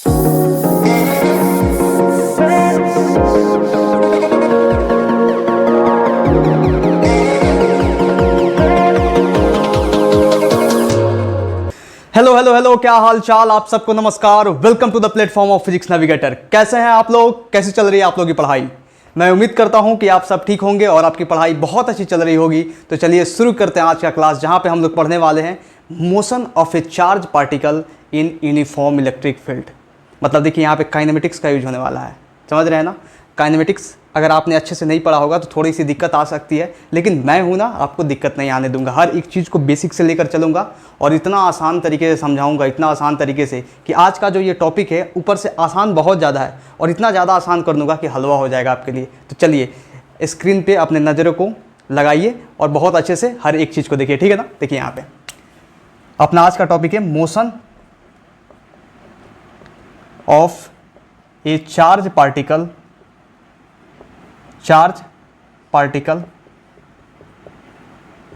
Hello hello hello, क्या हाल चाल। आप सबको नमस्कार। Welcome to the platform of physics navigator. कैसे हैं आप लोग? कैसी चल रही है आप लोगों की पढ़ाई? मैं उम्मीद करता हूं कि आप सब ठीक होंगे और आपकी पढ़ाई बहुत अच्छी चल रही होगी। तो चलिए शुरू करते हैं आज का क्लास, जहां पे हम लोग पढ़ने वाले हैं motion of A charge particle in uniform electric field. मतलब देखिए यहाँ पे काइनेमेटिक्स का यूज होने वाला है, समझ रहे हैं ना। काइनेमेटिक्स अगर आपने अच्छे से नहीं पढ़ा होगा तो थोड़ी सी दिक्कत आ सकती है, लेकिन मैं हूं ना, आपको दिक्कत नहीं आने दूंगा। हर एक चीज़ को बेसिक से लेकर चलूंगा और इतना आसान तरीके से समझाऊंगा, इतना आसान तरीके से कि आज का जो ये टॉपिक है ऊपर से आसान बहुत ज़्यादा है और इतना ज़्यादा आसान कर दूंगा कि हलवा हो जाएगा आपके लिए। तो चलिए स्क्रीन पर अपने नज़रों को लगाइए और बहुत अच्छे से हर एक चीज़ को देखिए, ठीक है ना। देखिए यहाँ पे अपना आज का टॉपिक है motion of A charge particle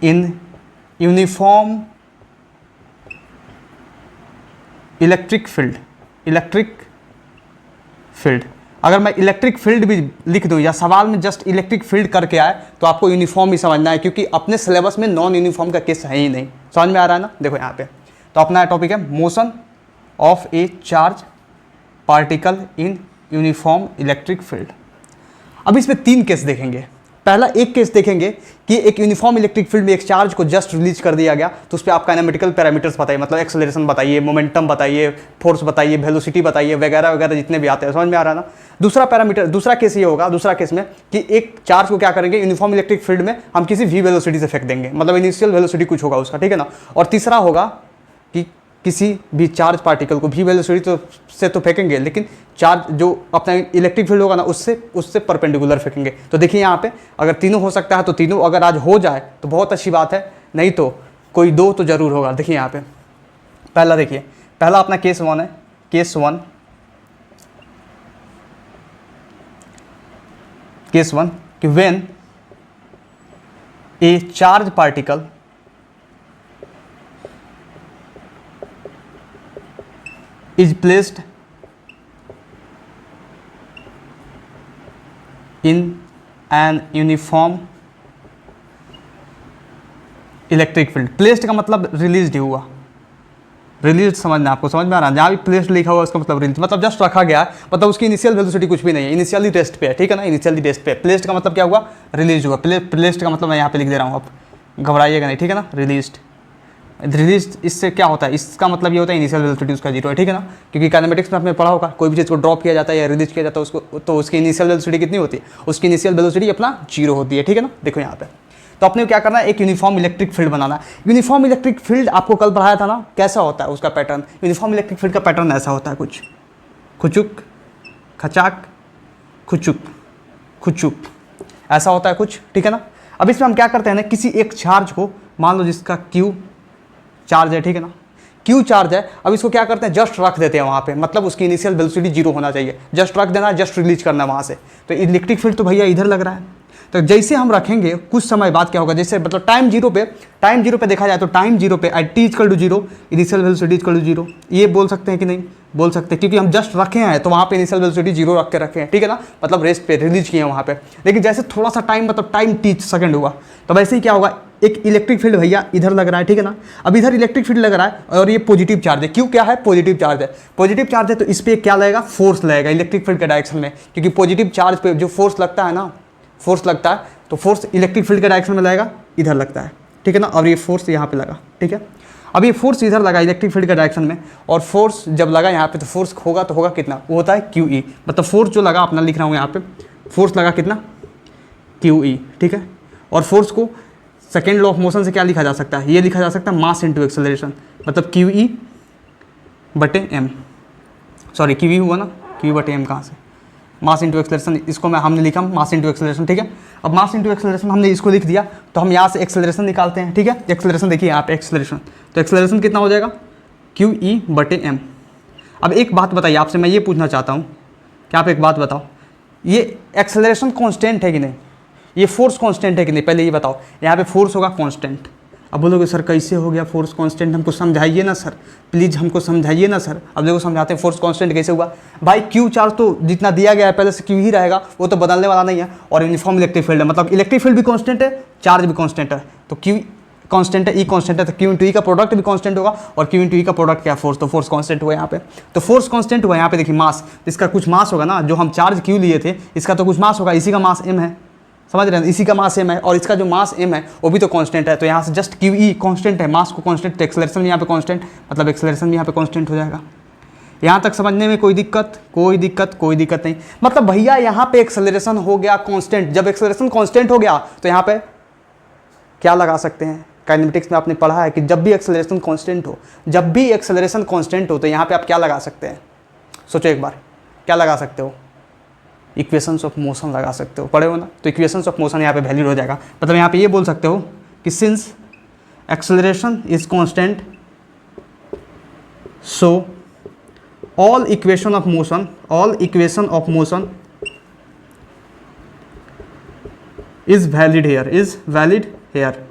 in uniform electric field. अगर मैं इलेक्ट्रिक फील्ड भी लिख दूं या सवाल में जस्ट इलेक्ट्रिक फील्ड करके आए तो आपको यूनिफॉर्म ही समझना है, क्योंकि अपने सिलेबस में नॉन यूनिफॉर्म का केस है ही नहीं। समझ में आ रहा है ना। देखो यहाँ पे तो अपना टॉपिक है motion of A charge particle in uniform electric field. अब इसमें तीन केस देखेंगे। पहला एक केस देखेंगे कि एक यूनिफॉर्म इलेक्ट्रिक फील्ड में एक चार्ज को जस्ट रिलीज कर दिया गया, तो उस पर आप काइनेमेटिकल पैरामीटर्स बताइए, मतलब एक्सेलरेशन बताइए, मोमेंटम बताइए, फोर्स बताइए, वेलोसिटी बताइए, वगैरह वगैरह जितने भी आते हैं। समझ में आ रहा है ना। दूसरा केस ये होगा, दूसरा केस में कि एक चार्ज को क्या करेंगे यूनिफॉर्म इलेक्ट्रिक फील्ड में हम किसी वी वेलोसिटी से फेंक देंगे, मतलब इनिशियल वेलोसिटी कुछ होगा उसका, ठीक है ना। और तीसरा होगा कि किसी भी चार्ज पार्टिकल को भी वेलोसिटी से तो फेंकेंगे, लेकिन चार्ज जो अपना इलेक्ट्रिक फील्ड होगा ना उससे परपेंडिकुलर फेंकेंगे। तो देखिए यहाँ पे अगर तीनों हो सकता है तो तीनों अगर आज हो जाए तो बहुत अच्छी बात है, नहीं तो कोई दो तो जरूर होगा। देखिए यहाँ पे पहला देखिए, पहला अपना केस वन है। केस वन कि when A charge particle is placed in an uniform electric field. Placed का मतलब रिलीज हुआ, रिलीज समझना आपको, समझ में आ रहा है। जहाँ भी प्लेस्ड लिखा हुआ उसका मतलब रिलीज, मतलब जस्ट रखा गया है, मतलब उसकी इनिशियल वेलोसिटी कुछ भी नहीं है, इनिशियली रेस्ट पे है, ठीक है ना। इनिशियली रेस्ट पे। प्लेस्ड का मतलब क्या हुआ? रिलीज हुआ। प्लेस्ड का मतलब मैं यहाँ पे लिख दे रहा हूँ, आप घबराइएगा नहीं, ठीक है ना। रिलीज इससे क्या होता है, इसका मतलब ये होता है इनिशियल वेलोसिटी उसका जीरो है, ठीक है ना। क्योंकि काइनेमेटिक्स में आपने पढ़ा होगा, कोई भी चीज़ को ड्रॉप किया जाता है या रिलीज किया जाता है उसको, तो उसकी इनिशियल वेलोसिटी कितनी होती है? उसकी इनिशियल वेलोसिटी अपना जीरो होती है, ठीक है ना। देखो यहाँ पे तो अपने क्या करना है, एक यूनिफॉर्म इलेक्ट्रिक फील्ड बनाना है। यूनिफॉर्म इलेक्ट्रिक फील्ड आपको कल पढ़ाया था ना, कैसा होता है उसका पैटर्न। यूनिफॉर्म इलेक्ट्रिक फील्ड का पैटर्न ऐसा होता है, कुछ खुचुक खचाक खुचुक खुचुक, ऐसा होता है कुछ, ठीक है ना। अब इसमें हम क्या करते हैं ना, किसी एक चार्ज को, मान लो जिसका क्यू चार्ज है, ठीक है ना, क्यू चार्ज है। अब इसको क्या करते हैं, जस्ट रख देते हैं वहाँ पे, मतलब उसकी इनिशियल वेलोसिटी जीरो होना चाहिए, जस्ट रख देना, जस्ट रिलीज करना वहाँ से। तो इलेक्ट्रिक फील्ड तो भैया इधर लग रहा है, तो जैसे हम रखेंगे कुछ समय बाद क्या होगा, जैसे मतलब टाइम जीरो पे देखा जाए तो टाइम जीरो पे T equal to zero, initial velocity equal to zero, ये बोल सकते हैं कि नहीं? बोल सकते हैं, क्योंकि हम जस्ट रखे हैं तो वहाँ पे इनिशियल वेलोसिटी जीरो रख के रखे हैं, ठीक है ना, मतलब रेस्ट पे रिलीज किए हैं वहाँ पे। लेकिन जैसे थोड़ा सा टाइम, मतलब टाइम टी सेकंड हुआ, तो वैसे ही क्या होगा, एक इलेक्ट्रिक फील्ड भैया इधर लग रहा है, ठीक है ना। अब इधर इलेक्ट्रिक फील्ड लग रहा है और ये पॉजिटिव चार्ज है। क्यों क्या है? पॉजिटिव चार्ज है। पॉजिटिव चार्ज है तो इस पर क्या लगेगा? फोर्स लगेगा इलेक्ट्रिक फील्ड के डायरेक्शन में, क्योंकि पॉजिटिव चार्ज पे जो फोर्स लगता है ना, फोर्स लगता है, तो फोर्स इलेक्ट्रिक फील्ड के डायरेक्शन में लगेगा, इधर लगता है, ठीक है ना। और ये फोर्स यहाँ पे लगा, ठीक है। अब ये फोर्स इधर लगा इलेक्ट्रिक फील्ड के डायरेक्शन में, और फोर्स जब लगा यहाँ पे तो फोर्स होगा, तो होगा कितना? वो होता है क्यू ई, मतलब फोर्स जो लगा, अपना लिख रहा हूँ यहाँ पे, फोर्स लगा कितना? क्यू ई, ठीक है। और फोर्स को सेकेंड लॉ ऑफ मोशन से क्या लिखा जा सकता है? ये लिखा जा सकता है मास इंटू एक्सेलरेशन, मतलब क्यू ई बटे एम, सॉरी क्यू ई हुआ ना, क्यू बटे एम कहाँ से? मास इंटू एक्सेलरेशन, इसको हमने लिखा मास इंटू एक्सेलरेशन, ठीक है। अब मास इंटू एक्सेलरेशन हमने इसको लिख दिया, तो हम यहाँ से एक्सेलरेशन निकालते हैं, ठीक है। एक्सेलरेशन देखिए यहाँ पे एक्सेलरेशन, तो एक्सेलरेशन कितना हो जाएगा? क्यू ई बटे एम। अब एक बात बताइए आपसे, मैं ये पूछना चाहता हूँ कि आप एक बात बताओ, ये एक्सेलरेशन कांस्टेंट है कि नहीं? ये फोर्स कांस्टेंट है कि नहीं? पहले ये बताओ। यहाँ पे फोर्स होगा कांस्टेंट, अब बोलोगे सर कैसे हो गया फोर्स कांस्टेंट, हमको समझाइए ना सर, प्लीज़ हमको समझाइए ना सर। अब देखो समझाते हैं फोर्स कांस्टेंट कैसे हुआ। भाई क्यू चार्ज तो जितना दिया गया है पहले से क्यू ही रहेगा, वो तो बदलने वाला नहीं है। और यूनिफॉर्म इलेक्ट्रिक फील्ड है, मतलब इलेक्ट्रिक फील्ड भी कांस्टेंट है, चार्ज भी कांस्टेंट है। तो क्यू कांस्टेंट है, ई कांस्टेंट है, तो क्यू इंटू ई का प्रोडक्ट भी कांस्टेंट होगा। और क्यू इंटू ई का प्रोडक्ट क्या, फोर्स, तो फोर्स कांस्टेंट हुआ यहाँ पे। तो फोर्स कांस्टेंट हुआ यहाँ पे। देखिए मास, इसका कुछ मास होगा ना, जो हम चार्ज क्यू लिए थे इसका तो कुछ मास होगा, इसी का मास एम है, समझ रहे हैं, इसी का मास एम है, और इसका जो मास एम है वो भी तो कांस्टेंट है। तो यहाँ से जस्ट क्यू ई कांस्टेंट है, मास को कांस्टेंट, तो एक्सेलरेशन भी यहाँ पे कांस्टेंट, मतलब एक्सेलरेशन भी यहाँ पे कांस्टेंट हो जाएगा। यहाँ तक समझने में कोई दिक्कत, कोई दिक्कत, कोई दिक्कत नहीं। मतलब भैया यहाँ पे एक्सेलरेशन हो गया कांस्टेंट। जब एक्सेलरेशन कांस्टेंट हो गया तो यहाँ पे क्या लगा सकते हैं, काइनेमेटिक्स में आपने पढ़ा है कि जब भी एक्सेलरेशन कांस्टेंट हो, जब भी एक्सेलरेशन कांस्टेंट हो तो यहाँ पे आप क्या लगा सकते हैं, सोचो एक बार, क्या लगा सकते हो, इक्वेशंस ऑफ मोशन लगा सकते हो, पढ़े हो ना। तो इक्वेशंस ऑफ मोशन यहाँ पे वैलिड हो जाएगा। मतलब यहाँ पे ये बोल सकते हो कि since acceleration is constant so all equation of motion, all equation of motion is valid here, is valid here.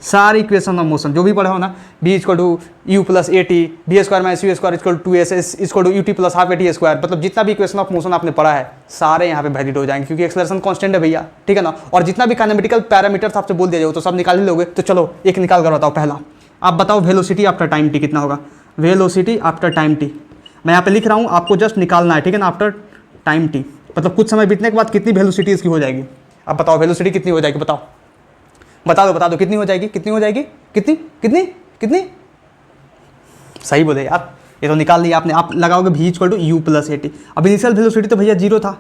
सारी इक्वेशन ऑफ मोशन जो भी पढ़े हो ना, V equal to U plus A T, V square minus U square equal to S, S equal to U T plus half A T square, मतलब जितना भी equation of motion आपने पढ़ा है सारे यहाँ पे वैलिड हो जाएंगे, क्योंकि एक्सेलरेशन कांस्टेंट है भैया, ठीक है ना। और जितना भी काइनेमेटिकल पैरामीटर्स आपसे बोल दिया जाए तो सब निकाल ही लोगे। तो चलो एक निकाल कर बताओ। पहला आप बताओ वेलोसिटी आफ्टर टाइम टी कितना होगा, वेलोसिटी आफ्टर टाइम टी। मैं यहाँ पे लिख रहा हूँ, आपको जस्ट निकालना है, ठीक है ना। आफ्टर टाइम टी मतलब कुछ समय बीतने के बाद कितनी वेलोसिटी इसकी हो जाएगी। अब बताओ वेलोसिटी कितनी हो जाएगी, बताओ बता दो कितनी हो जाएगी, कितनी हो जाएगी, कितनी कितनी कितनी, सही बोले यार, ये तो निकाल लिया आपने। आप लगाओगे v equal to U plus A T. अब इनिशियल वेलोसिटी तो भैया जीरो था,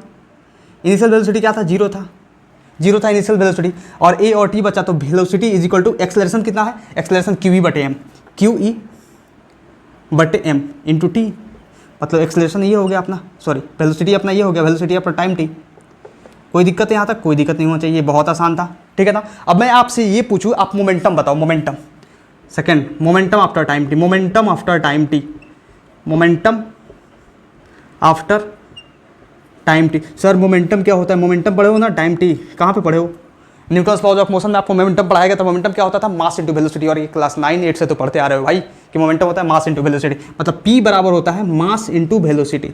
इनिशियल वेलोसिटी क्या था, जीरो था, जीरो था इनिशियल वेलोसिटी। और ए और टी बचा, तो velocity is equal to acceleration कितना है, एक्सेलरेशन क्यू ई बटे एम, क्यू ई बटे एम इंटू टी। मतलब एक्सेलरेशन ये हो गया अपना, सॉरी वेलोसिटी अपना ये हो गया, वेलोसिटी अपना टाइम टी। कोई दिक्कत है यहाँ तक, कोई दिक्कत नहीं होना चाहिए, बहुत आसान था, ठीक है ना। अब मैं आपसे ये पूछूँ, आप मोमेंटम बताओ, momentum second, momentum after time T, momentum after time T, momentum after time T. Sir momentum क्या होता है, मोमेंटम पढ़े हो ना, टाइम टी कहाँ पे पढ़े हो, न्यूटन्स लॉज ऑफ मोशन में आपको मोमेंटम पढ़ाया गया था। मोमेंटम क्या होता था, मास इंटू वेलोसिटी। और ये क्लास 9-8 से तो पढ़ते आ रहे हो भाई कि मोमेंटम होता है मास इंटू वेलोसिटी, मतलब P बराबर होता है मास इंटू वेलोसिटी।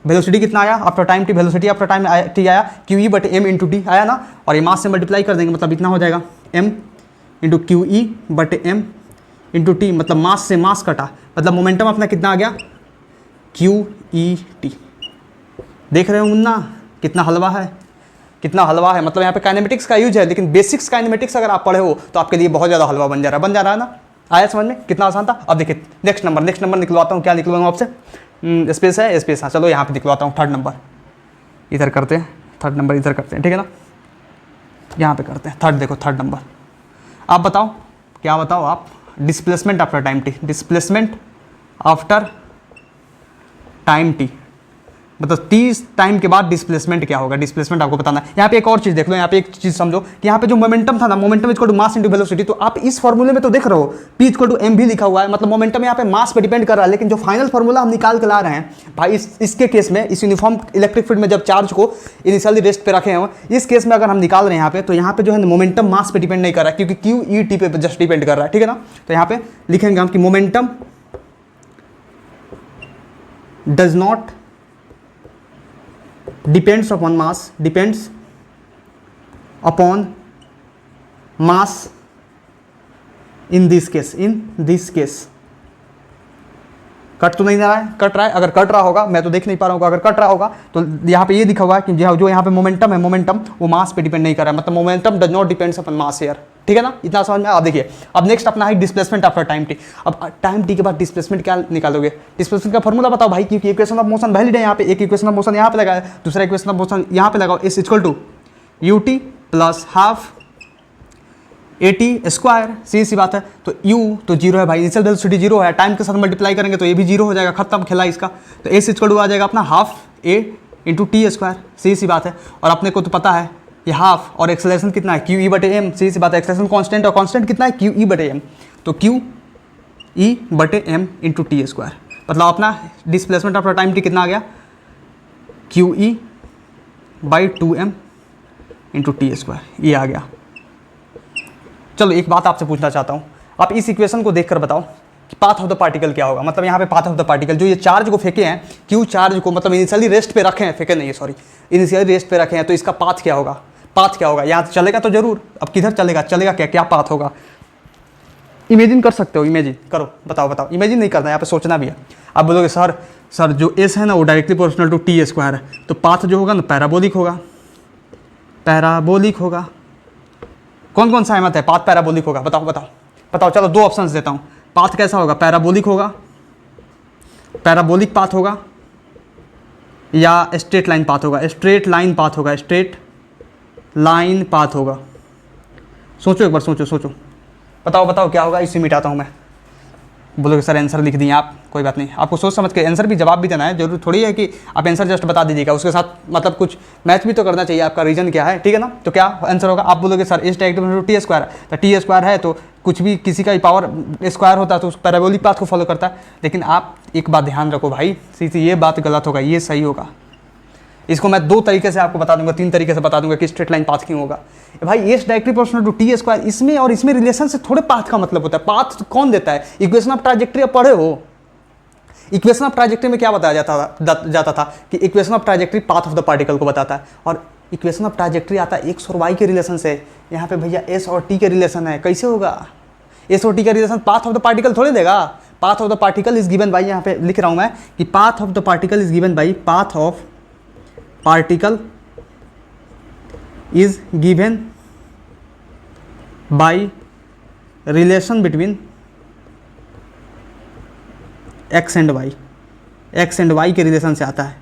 वेलोसिटी कितना आया after time T, velocity after time T आया क्यू ई बटे एम इंटू टी आया ना। और ये मास से मल्टीप्लाई कर देंगे, मतलब इतना हो जाएगा m इंटू क्यू ई बटे एम इंटू टी, मतलब मास से मास कटा, मतलब मोमेंटम अपना कितना आ गया, क्यू ई टी। देख रहे हो मुन्ना कितना हलवा है, कितना हलवा है। मतलब यहाँ पे काइनेमेटिक्स का यूज है, लेकिन बेसिक्स काइनेमेटिक्स अगर आप पढ़े हो तो आपके लिए बहुत ज़्यादा हलवा बन जा रहा है ना। आया समझ में, कितना आसान था। अब देखिए नेक्स्ट नंबर निकलवाता हूँ, क्या निकलवाऊँ आपसे, स्पेस है, स्पेस, हाँ चलो यहाँ पे निकलवाता हूँ। थर्ड नंबर इधर करते हैं, थर्ड नंबर इधर करते हैं, ठीक है ना, यहाँ पे करते हैं थर्ड। देखो थर्ड नंबर, आप बताओ क्या बताओ आप, displacement after time T, displacement after time T, मतलब 30 टाइम के बाद डिस्प्लेसमेंट क्या होगा, डिस्प्लेसमेंट आपको बताना है। यहाँ पे एक और चीज़ देख लो, यहाँ पे एक चीज़ समझो कि यहाँ पे जो मोमेंटम था ना, momentum equal to mass into velocity, तो आप इस फॉर्मूले में तो देख रहे हो P इक्वल टू एम भी लिखा हुआ है, मतलब मोमेंटम यहाँ पे मास पे डिपेंड कर रहा है। लेकिन जो फाइनल फॉर्मूला हम निकाल के ला रहे हैं भाई, इसके केस में, इस यूनिफॉर्म इलेक्ट्रिक फील्ड में जब चार्ज को इनिशियली रेस्ट पे रखे हैं, इस केस में अगर हम निकाल रहे हैं यहाँ पे, तो यहाँ पे जो है मोमेंटम मास पे डिपेंड नहीं कर रहा है, क्योंकि क्यू ई टी पे जस्ट डिपेंड कर रहा है, ठीक है ना। तो यहाँ पे लिखेंगे हम कि momentum does not depends upon mass, depends upon mass in this case। Cut तो नहीं रहा है, कट रहा है, अगर कट रहा होगा मैं तो देख नहीं पा रहा हूँ, अगर कट रहा होगा तो यहाँ पे ये दिखा हुआ है कि जो यहाँ पे मोमेंटम है, मोमेंटम वो मास पे डिपेंड नहीं कर रहा है, मतलब momentum does not depends upon mass here, ठीक है ना। इतना समझ में। आप देखिए अब नेक्स्ट अपना है डिस्प्लेसमेंट आफ्टर टाइम टी। अब टाइम टी के बाद डिस्प्लेसमेंट क्या निकालोगे, डिस्प्लेसमेंट का फॉर्मूला बताओ भाई, क्योंकि इक्वेशन ऑफ मोशन वैलिड है यहाँ पे। एक इक्वेशन ऑफ मोशन यहाँ पे लगाया, दूसरा इक्वेशन ऑफ मोशन यहाँ पे लगाओ, is equal to U T plus half A T square, सी बात है। तो u तो जीरो है भाई, इनिशियल वेलोसिटी जीरो है, टाइम के साथ मल्टीप्लाई करेंगे तो ये भी जीरो हो जाएगा, खत्म खेला इसका। तो एस इक्वल टू आ जाएगा अपना हाफ ए इंटू टी स्क्वायर, सी बात है। और अपने को तो पता है ये हाफ, और एक्सेलरेशन कितना है, क्यू ई बटे एम, सी बात है। एक्सेलरेशन कांस्टेंट, और कांस्टेंट कितना है, क्यू ई बटे एम, तो क्यू ई बटे एम इंटू टी स्क्वायर, मतलब अपना डिस्प्लेसमेंट आफ्टर टाइम टी कितना आ गया, Q E by 2m into T square, ये आ गया। चलो एक बात आपसे पूछना चाहता हूँ, आप इस इक्वेशन को देखकर बताओ कि पाथ ऑफ द पार्टिकल क्या होगा। मतलब यहाँ पे पाथ ऑफ द पार्टिकल जो ये चार्ज को फेंके हैं, क्यू चार्ज को मतलब इनिशियली रेस्ट पे रखे हैं, फेंके नहीं है सॉरी, इनिशियली रेस्ट पे रखे हैं, तो इसका पाथ क्या होगा, पाथ क्या होगा, यहाँ चलेगा तो जरूर, अब किधर चलेगा, चलेगा क्या, क्या पाथ होगा, इमेजिन कर सकते हो, इमेजिन करो, बताओ बताओ, इमेजिन नहीं करना, यहाँ पे सोचना भी है। आप बोलोगे सर सर जो एस है ना वो directly proportional to T square है, तो पाथ जो होगा ना पैराबोलिक होगा, पैराबोलिक होगा। कौन कौन सा सहमत है, पाथ पैराबोलिक होगा, बताओ बताओ बताओ। चलो दो ऑप्शंस देता हूँ, पाथ कैसा होगा, पैराबोलिक होगा, पैराबोलिक पाथ होगा या स्ट्रेट लाइन पाथ होगा, स्ट्रेट लाइन पाथ होगा, स्ट्रेट लाइन पाथ होगा। सोचो एक बार, सोचो सोचो, बताओ बताओ क्या होगा, इसे मिटाता हूँ मैं। बोलोगे सर आंसर लिख दिए आप, कोई बात नहीं, आपको सोच समझ के आंसर भी जवाब भी देना है, जरूर थोड़ी है कि आप आंसर जस्ट बता दीजिएगा, उसके साथ मतलब कुछ मैच भी तो करना चाहिए, आपका रीजन क्या है, ठीक है ना। तो क्या आंसर होगा, आप बोलोगे sir S directly T square, तो टी स्क्वायर है तो कुछ भी किसी का पावर स्क्वायर होता है तो उस पैराबोलिक पाथ को फॉलो करता है। लेकिन आप एक बात ध्यान रखो भाई, सीधी ये बात गलत होगा, ये सही होगा। इसको मैं दो तरीके से आपको बता दूंगा, तीन तरीके से बता दूंगा कि स्ट्रेट लाइन पाथ क्यों होगा। भाई S directly proportional to T square, इसमें और इसमें रिलेशन से थोड़े पाथ का मतलब होता है। पाथ कौन देता है, इक्वेशन ऑफ ट्राजेक्टरी आप पढ़े हो, इक्वेशन ऑफ ट्राजेक्टरी में क्या बताया जाता था कि equation of trajectory path of the particle को बताता है, और इक्वेशन ऑफ ट्राजेक्टरी आता है एक्स और वाई के रिलेशन से। यहाँ पे भैया एस और टी के रिलेशन है, कैसे होगा, एस और टी का relation path of the particle थोड़े देगा। Path of the particle is given by, यहाँ पे लिख रहा हूँ मैं कि path of the particle is given by, path of particle is given by relation between x and y, x and y के रिलेशन से आता है,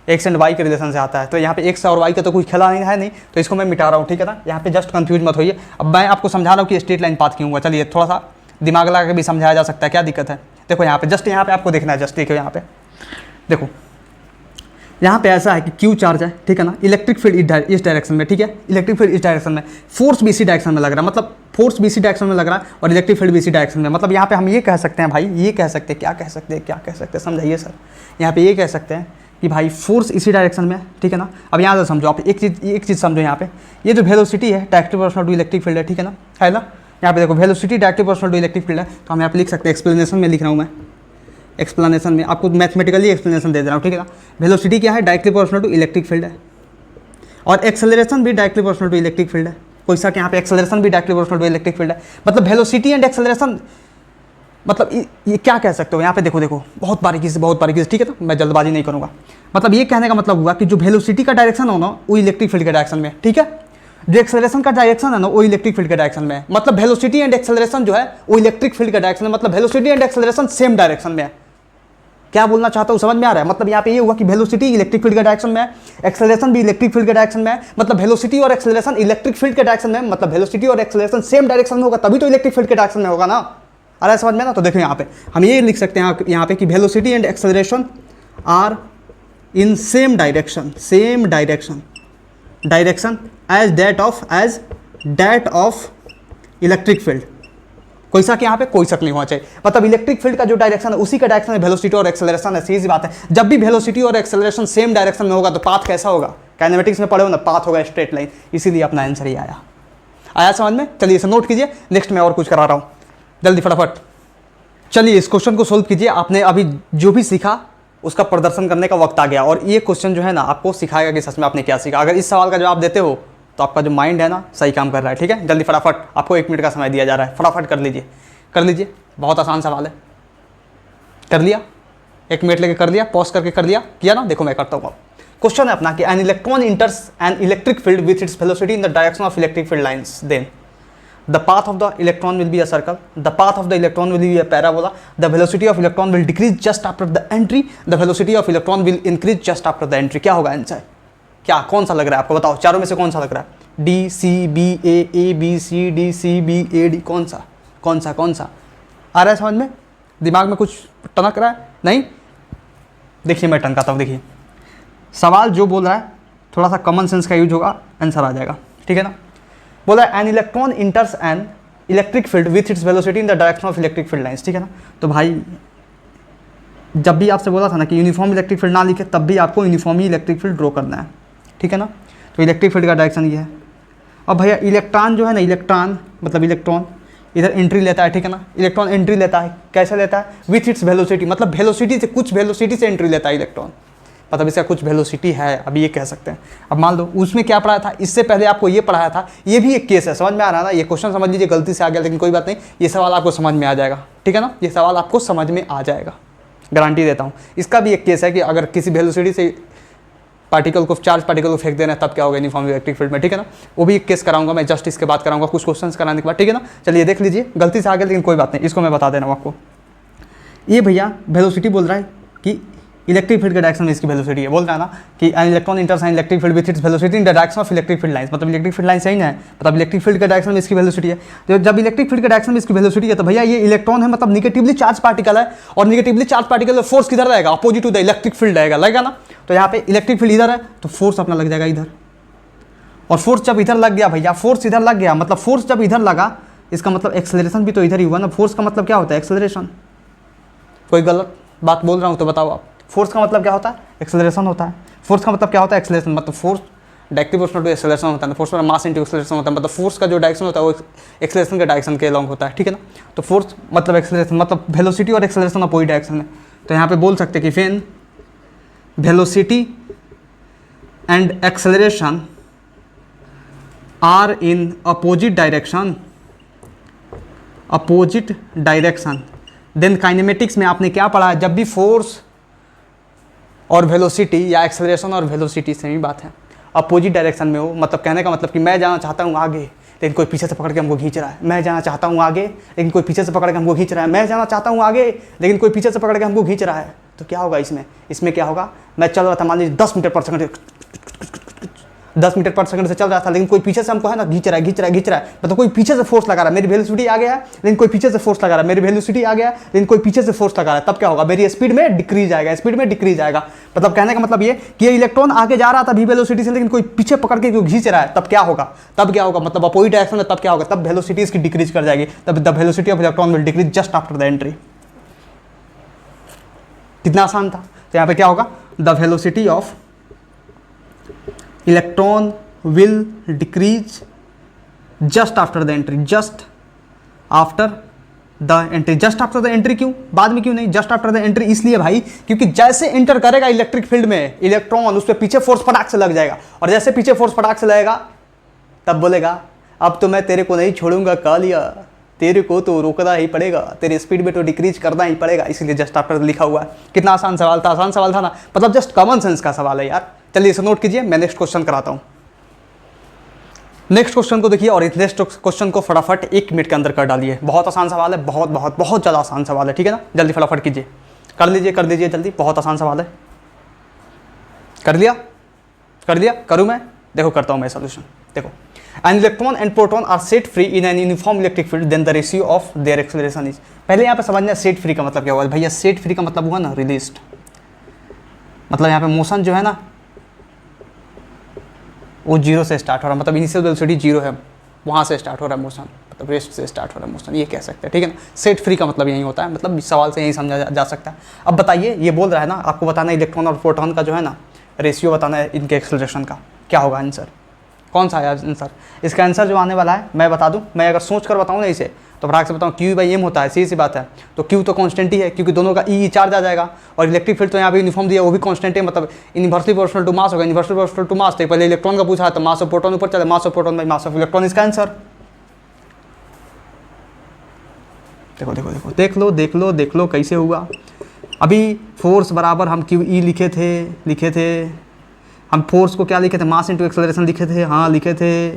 x and y के रिलेशन से आता है। तो यहाँ पे x और y का तो कुछ खेला नहीं है, नहीं तो इसको मैं मिटा रहा हूँ, ठीक है ना। यहाँ पे जस्ट कंफ्यूज मत होइए। अब मैं आपको समझा रहा हूँ कि स्ट्रेट लाइन पाथ क्यों हुआ, चलिए थोड़ा सा दिमाग लगा के भी समझाया जा सकता है, क्या दिक्कत है। देखो यहाँ पे जस्ट यहाँ पे आपको देखना है, जस्ट देखो यहाँ पे देखो, यहाँ पे ऐसा है कि क्यू चार्ज है, ठीक है ना, इलेक्ट्रिक फील्ड इस डायरेक्शन में, ठीक है, इलेक्ट्रिक फील्ड इस डायरेक्शन में, फोर्स भी इसी डायरेक्शन में लग रहा है, मतलब फोर्स भी इसी डायरेक्शन में लग रहा है और इलेक्ट्रिक फील्ड भी इसी डायरेक्शन में। मतलब यहाँ पे हम ये कह सकते हैं भाई, ये कह सकते हैं, क्या कह सकते हैं, क्या कह सकते हैं, समझाइए सर। यहाँ पे ये कह सकते हैं कि भाई फोर्स इसी डायरेक्शन में, ठीक है ना। अब यहाँ से समझो आप, एक चीज़ समझो, यहाँ पे ये जो वेलोसिटी है directly proportional to electric field है, ठीक है ना, है ना। यहाँ पे देखो velocity directly proportional to electric field है, तो हम यहाँ पे लिख सकते हैं, एक्सप्लेनेशन में लिख रहा हूँ मैं, एक्सप्लेनेशन में आपको मैथमेटिकली एक्सप्लेनेशन दे रहा हूँ, ठीक है ना। वेलोसिटी क्या है, directly proportional to electric field है, और एक्सेलरेशन भी directly proportional to electric field है। कोई सा कि यहाँ पे एक्सेलरेशन भी directly proportional to electric field है। मतलब वेलोसिटी एंड एक्सेलरेशन, मतलब ये क्या कह सकते हो, यहाँ पे देखो देखो बहुत बारीकी से, ठीक है ना, मैं जल्दबाजी नहीं करूँगा। मतलब ये कहने का मतलब हुआ कि जो वेलोसिटी का डायरेक्शन हो ना वो इलेक्ट्रिक फील्ड के डायरेक्शन में, ठीक है, जो एक्सेलरेशन का डायरेक्शन है ना वो इलेक्ट्रिक फील्ड के डायरेक्शन में है। मतलब वेलोसिटी एंड एक्सेलरेशन जो है वो इलेक्ट्रिक फील्ड का डायरेक्शन है, मतलब velocity and acceleration same direction में है। क्या बोलना चाहता हूँ, समझ में आ रहा है। मतलब यहाँ पे ये हुआ कि वेलोसिटी इलेक्ट्रिक फील्ड के डायरेक्शन में है, एक्सेलरेशन भी इलेक्ट्रिक फील्ड के डायरेक्शन में है। मतलब वेलोसिटी और एक्सेलरेशन इलेक्ट्रिक फील्ड के डायरेक्शन में, मतलब वेलोसिटी और एक्सेलरेशन सेम डायरेक्शन में होगा तभी तो इलेक्ट्रिक फील्ड के डायरेक्शन में होगा ना। आ रहा है समझ में ना। तो देखो यहाँ पे हम ये लिख सकते हैं यहाँ पे कि velocity and acceleration are in same direction, direction as that of electric field. कोई शक यहाँ पे कोई शक नहीं होना चाहिए। मतलब इलेक्ट्रिक फील्ड का जो डायरेक्शन है उसी का डायरेक्शन है वेलोसिटी और एक्सेलरेशन है। सीधी सी बात है, जब भी वेलोसिटी और एक्सेलरेशन सेम डायरेक्शन में होगा तो पाथ कैसा होगा, काइनेमेटिक्स में पढ़े हो ना, पाथ होगा स्ट्रेट लाइन। इसीलिए अपना आंसर ही आया समझ में। चलिए इसे नोट कीजिए, नेक्स्ट मैं और कुछ करा रहा हूँ, जल्दी फटाफट। चलिए इस क्वेश्चन को सोल्व कीजिए। आपने अभी जो भी सीखा उसका प्रदर्शन करने का वक्त आ गया, और ये क्वेश्चन जो है ना आपको सिखाएगा कि सच में आपने क्या सीखा। अगर इस सवाल का जवाब देते हो तो आपका जो माइंड है ना सही काम कर रहा है। ठीक है, जल्दी फटाफट, आपको 1 मिनट का समय दिया जा रहा है, फटाफट कर लीजिए। बहुत आसान सवाल है, कर लिया, 1 मिनट लेके कर लिया, पॉज करके कर लिया, किया ना। देखो मैं करता हूँ। क्वेश्चन है अपना कि an electron enters an electric field with its velocity in the direction of electric field lines, then the path of the electron will be a circle, the path of the electron will be a parabola, the velocity of electron will decrease just after the entry, the velocity of electron will increase just after the entry। क्या होगा answer, क्या कौन सा लग रहा है आपको, बताओ चारों में से कौन सा लग रहा है। D C B A B C D C B A D, कौन सा आ रहा है समझ में, दिमाग में कुछ टनक रहा है नहीं। देखिए मैं टनकाता हूँ, देखिए सवाल जो बोल रहा है थोड़ा सा कॉमन सेंस का यूज होगा, आंसर आ जाएगा। ठीक है ना। बोला N electron enters an electric field with its velocity in the direction of electric field lines. ठीक है ना। तो भाई जब भी आपसे बोला था ना कि यूनिफॉर्म इलेक्ट्रिक फील्ड ना लिखे, तब भी आपको यूनिफॉर्म ही इलेक्ट्रिक फील्ड ड्रॉ करना है। ठीक है ना। तो इलेक्ट्रिक फील्ड का डायरेक्शन ये है। अब भैया इलेक्ट्रॉन जो है ना, इलेक्ट्रॉन मतलब इलेक्ट्रॉन इधर एंट्री लेता है, ठीक है ना, इलेक्ट्रॉन एंट्री लेता है, कैसे लेता है, विथ इट्स वेलोसिटी, मतलब वेलोसिटी से, कुछ वेलोसिटी से एंट्री लेता है इलेक्ट्रॉन, मतलब इसका कुछ वेलोसिटी है, अभी ये कह सकते हैं। अब मान लो उसमें क्या पढ़ाया था, इससे पहले आपको ये पढ़ाया था, ये भी एक केस है, समझ में आ रहा है ना, ये क्वेश्चन समझ लीजिए गलती से आ गया, लेकिन कोई बात नहीं, ये सवाल आपको समझ में आ जाएगा, ठीक है ना, ये सवाल आपको समझ में आ जाएगा, गारंटी देता हूँ। इसका भी एक केस है कि अगर किसी वेलोसिटी से पार्टिकल को, चार्ज पार्टिकल को फेंक देना है, तब क्या होगा यूनिफॉर्म इलेक्ट्रिक फील्ड में, ठीक है ना, वो भी एक केस कराऊंगा मैं, जस्ट इसके बाद कराऊंगा, कुछ क्वेश्चंस कराने के बाद, ठीक है ना। चलिए देख लीजिए, गलती से आ गया लेकिन कोई बात नहीं, इसको मैं बता दे रहा हूँ आपको। ये भैया वेलोसिटी बोल रहा है कि इलेक्ट्रिक फील्ड के डायरेक्शन में इसकी वेलोसिटी है, बोल रहा है ना कि an electron enters an electric field with its velocity in the direction of electric field lines, मतलब इलेक्ट्रिक फील्ड लाइन सही है, मतलब इलेक्ट्रिक फील्ड के डायरेक्शन में इसकी वेलोसिटी है। तो जब इलेक्ट्रिक फील्ड के डायरेक्शन में इसकी वेलोसिटी है तो भैया ये इलेक्ट्रॉन है, मतलब निगेटिवली चार्ज पार्टिकल है, और निगेटिवली चार्ज पार्टिकल फोर्स किधर रहेगा, opposite to the electric field रहेगा, लगेगा ना। तो यहाँ पे इलेक्ट्रिक फील्ड इधर है तो फोर्स अपना लग जाएगा इधर, और फोर्स जब इधर लग गया भैया, फोर्स इधर लग गया, मतलब फोर्स जब इधर लगा इसका मतलब एक्सेलरेशन भी तो इधर ही हुआ ना। फोर्स का मतलब क्या होता है, एक्सेलरेशन। कोई गलत बात बोल रहा हूँ तो बताओ आप। फोर्स का मतलब क्या होता है, एक्सेलरेशन होता है। फोर्स का मतलब क्या होता है, एक्सेलरेशन, मतलब force directly proportional to acceleration होता है, फोर्स में मास इनटू एक्सेलरेशन होता है, मतलब फोर्स का जो डायरेक्शन होता है वो एक्सेलरेशन के डायरेक्शन के अलॉन्ग होता है, ठीक है ना। तो फोर्स मतलब एक्सेलरेशन, मतलब वेलोसिटी और एक्सेलरेशन अपोजिट डायरेक्शन में। तो यहाँ पे बोल सकते हैं कि when velocity and acceleration are in opposite direction then kinematics में आपने क्या पढ़ा है, जब भी फोर्स और वेलोसिटी या एक्सेलरेशन और वेलोसिटी सेम ही बात है, अपोजिट डायरेक्शन में हो, मतलब कहने का मतलब कि मैं जाना चाहता हूँ आगे लेकिन कोई पीछे से पकड़ के हमको खींच रहा है, मैं जाना चाहता हूँ आगे लेकिन कोई पीछे से पकड़ के हमको खींच रहा है, मैं जाना चाहता हूँ आगे लेकिन कोई पीछे से पकड़ के हमको खींच रहा है। तो क्या होगा इसमें क्या होगा, मैं चल रहा था मान लीजिए 10 मीटर पर सेकंड, 10 मीटर पर सेकंड से चल रहा था, लेकिन कोई पीछे से हमको है ना खींच रहा है, मतलब कोई पीछे से फोर्स लगा रहा है, मेरी वेलोसिटी आ गया है लेकिन कोई पीछे से फोर्स लगा रहा है, मेरी वेलोसिटी आ गया है लेकिन कोई पीछे से फोर्स लगा रहा है, तब क्या होगा, मेरी स्पीड में डिक्रीज आएगा, मतलब कहने का मतलब ये कि ये इलेक्ट्रॉन आगे जा रहा था भी वेलोसिटी से, लेकिन कोई पीछे पकड़ के खींच रहा है, तब क्या होगा, मतलब अपोजिट डायरेक्शन में, तब क्या होगा, तब वेलोसिटी इसकी डिक्रीज कर जाएगी, तब the velocity of electron will decrease just after the entry. कितना आसान था। तो यहाँ पे क्या होगा, the velocity of electron will decrease just after the entry, just after the entry क्यों, बाद में क्यों नहीं, just after the entry इसलिए भाई क्योंकि जैसे एंटर करेगा इलेक्ट्रिक फील्ड में इलेक्ट्रॉन, उस पर पीछे फोर्स फटाक से लग जाएगा, और जैसे पीछे फोर्स फटाक से लगेगा तब बोलेगा अब तो मैं तेरे को नहीं छोड़ूंगा कालिया, तेरे को तो रोकना ही पड़ेगा, तेरी स्पीड में तो डिक्रीज करना ही पड़ेगा, इसीलिए जस्ट आफ्टर लिखा हुआ है। कितना आसान सवाल था ना, मतलब जस्ट कॉमन सेंस का सवाल है यार। चलिए इसे नोट कीजिए, मैं नेक्स्ट क्वेश्चन कराता हूँ। नेक्स्ट क्वेश्चन को देखिए और इस नेक्स्ट क्वेश्चन को फटाफट 1 मिनट के अंदर कर डालिए। बहुत आसान सवाल है, बहुत ज़्यादा आसान सवाल है, ठीक है ना। जल्दी फटाफट कीजिए, कर लीजिए जल्दी, बहुत आसान सवाल है। कर लिया करूँ मैं, देखो करता हूँ मैं सोल्यूशन। देखो, an electron and proton are set free in an uniform electric field then the ratio of their acceleration is. पहले यहाँ पे समझना सेट फ्री का मतलब क्या हुआ भैया। सेट फ्री का मतलब हुआ ना रिलीज्ड, मतलब यहाँ पे मोशन जो है ना वो 0 से स्टार्ट हो रहा है, मतलब इनिशियल वेलोसिटी 0 है, वहाँ से स्टार्ट हो रहा है मोशन, मतलब रेस्ट से स्टार्ट हो रहा है मोशन, ये कह सकते हैं, ठीक है ना। सेट फ्री का मतलब यही होता है, मतलब सवाल से यही समझा जा सकता है। अब बताइए, ये बोल रहा है ना आपको बताना है इलेक्ट्रॉन और प्रोटॉन का जो है ना रेशियो बताना है इनके एक्सेलरेशन का, क्या होगा आंसर, कौन सा है आंसर। इसका आंसर जो आने वाला है मैं बता दूं, मैं अगर सोच कर बताऊं ना इसे तो फटाक से बताऊं, Q/m होता है, सीधी सी बात है। तो Q तो कांस्टेंट ही है क्योंकि दोनों का E चार्ज आ जाएगा, और इलेक्ट्रिक फील्ड तो यहाँ पे यूनिफॉर्म दिया वो भी कांस्टेंट है, मतलब इनवर्सली प्रोपोर्शनल टू मास होगा, इनवर्सली प्रोपोर्शनल टू मास। तो पहले इलेक्ट्रॉन का पूछा है तो मास ऑफ प्रोटॉन ऊपर चले, mass of proton by mass of electron, इसका आंसर। देख लो कैसे हुआ। अभी फोर्स बराबर हम QE लिखे थे, हम फोर्स को क्या लिखे थे, मास इंटू एक्सेलरेशन लिखे थे, हाँ लिखे थे,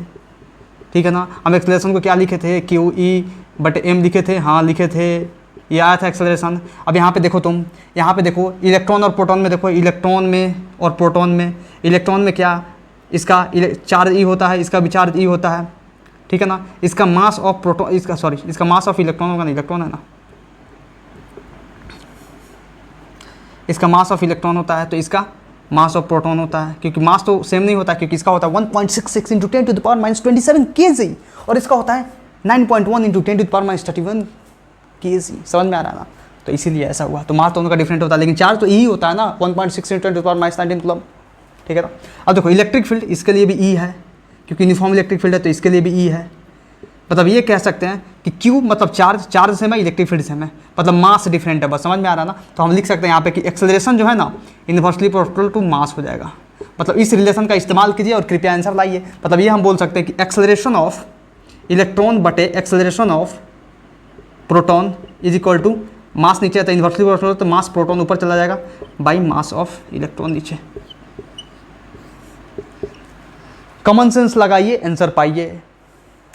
ठीक है ना। हम एक्सेलरेशन को क्या लिखे थे, QE/m लिखे थे, हाँ लिखे थे, ये आया था एक्सेलरेशन। अब यहाँ पे देखो तुम, यहाँ पे देखो इलेक्ट्रॉन और प्रोटॉन में, देखो इलेक्ट्रॉन में और प्रोटॉन में, इलेक्ट्रॉन में क्या इसका चार्ज E होता है, इसका भी चार्ज E होता है, ठीक है ना। इसका मास ऑफ प्रोटॉन, इसका मास ऑफ इलेक्ट्रॉन होगा ना, इलेक्ट्रॉन है ना, इसका मास ऑफ इलेक्ट्रॉन होता है, तो इसका मास ऑफ प्रोटॉन होता है, क्योंकि मास तो सेम नहीं होता, क्योंकि इसका होता है 1.66 × 10⁻⁻27 kg और इसका होता है 9.1 × 10⁻31 kg। समझ में आ रहा है ना, तो इसीलिए ऐसा हुआ। तो मास दोनों का डिफरेंट होता है, लेकिन चार्ज तो यही होता है ना, 1.6 × 10⁻19 कूलम, ठीक है ना। अब देखो इलेक्ट्रिक फील्ड, इसके लिए भी E है क्योंकि यूनिफॉर्म इलेक्ट्रिक फील्ड है, तो इसके लिए भी E है। मतलब ये कह सकते हैं कि Q मतलब चार्ज सेम है, इलेक्ट्रिक फील्ड सेम है, मतलब मास डिफरेंट है, बस समझ में आ रहा है ना। तो हम लिख सकते हैं यहाँ पे कि एक्सेलरेशन जो है ना इन्वर्सली प्रोपोर्शनल टू मास हो जाएगा। मतलब इस रिलेशन का इस्तेमाल कीजिए और कृपया आंसर लाइए। मतलब ये हम बोल सकते हैं कि एक्सेलरेशन ऑफ इलेक्ट्रॉन बटे acceleration of proton is equal to mass नीचे आता है इन्वर्सली प्रोपोर्शनल, तो मास प्रोटॉन ऊपर चला जाएगा बाई मास ऑफ इलेक्ट्रॉन नीचे। कॉमन सेंस लगाइए, आंसर पाइए।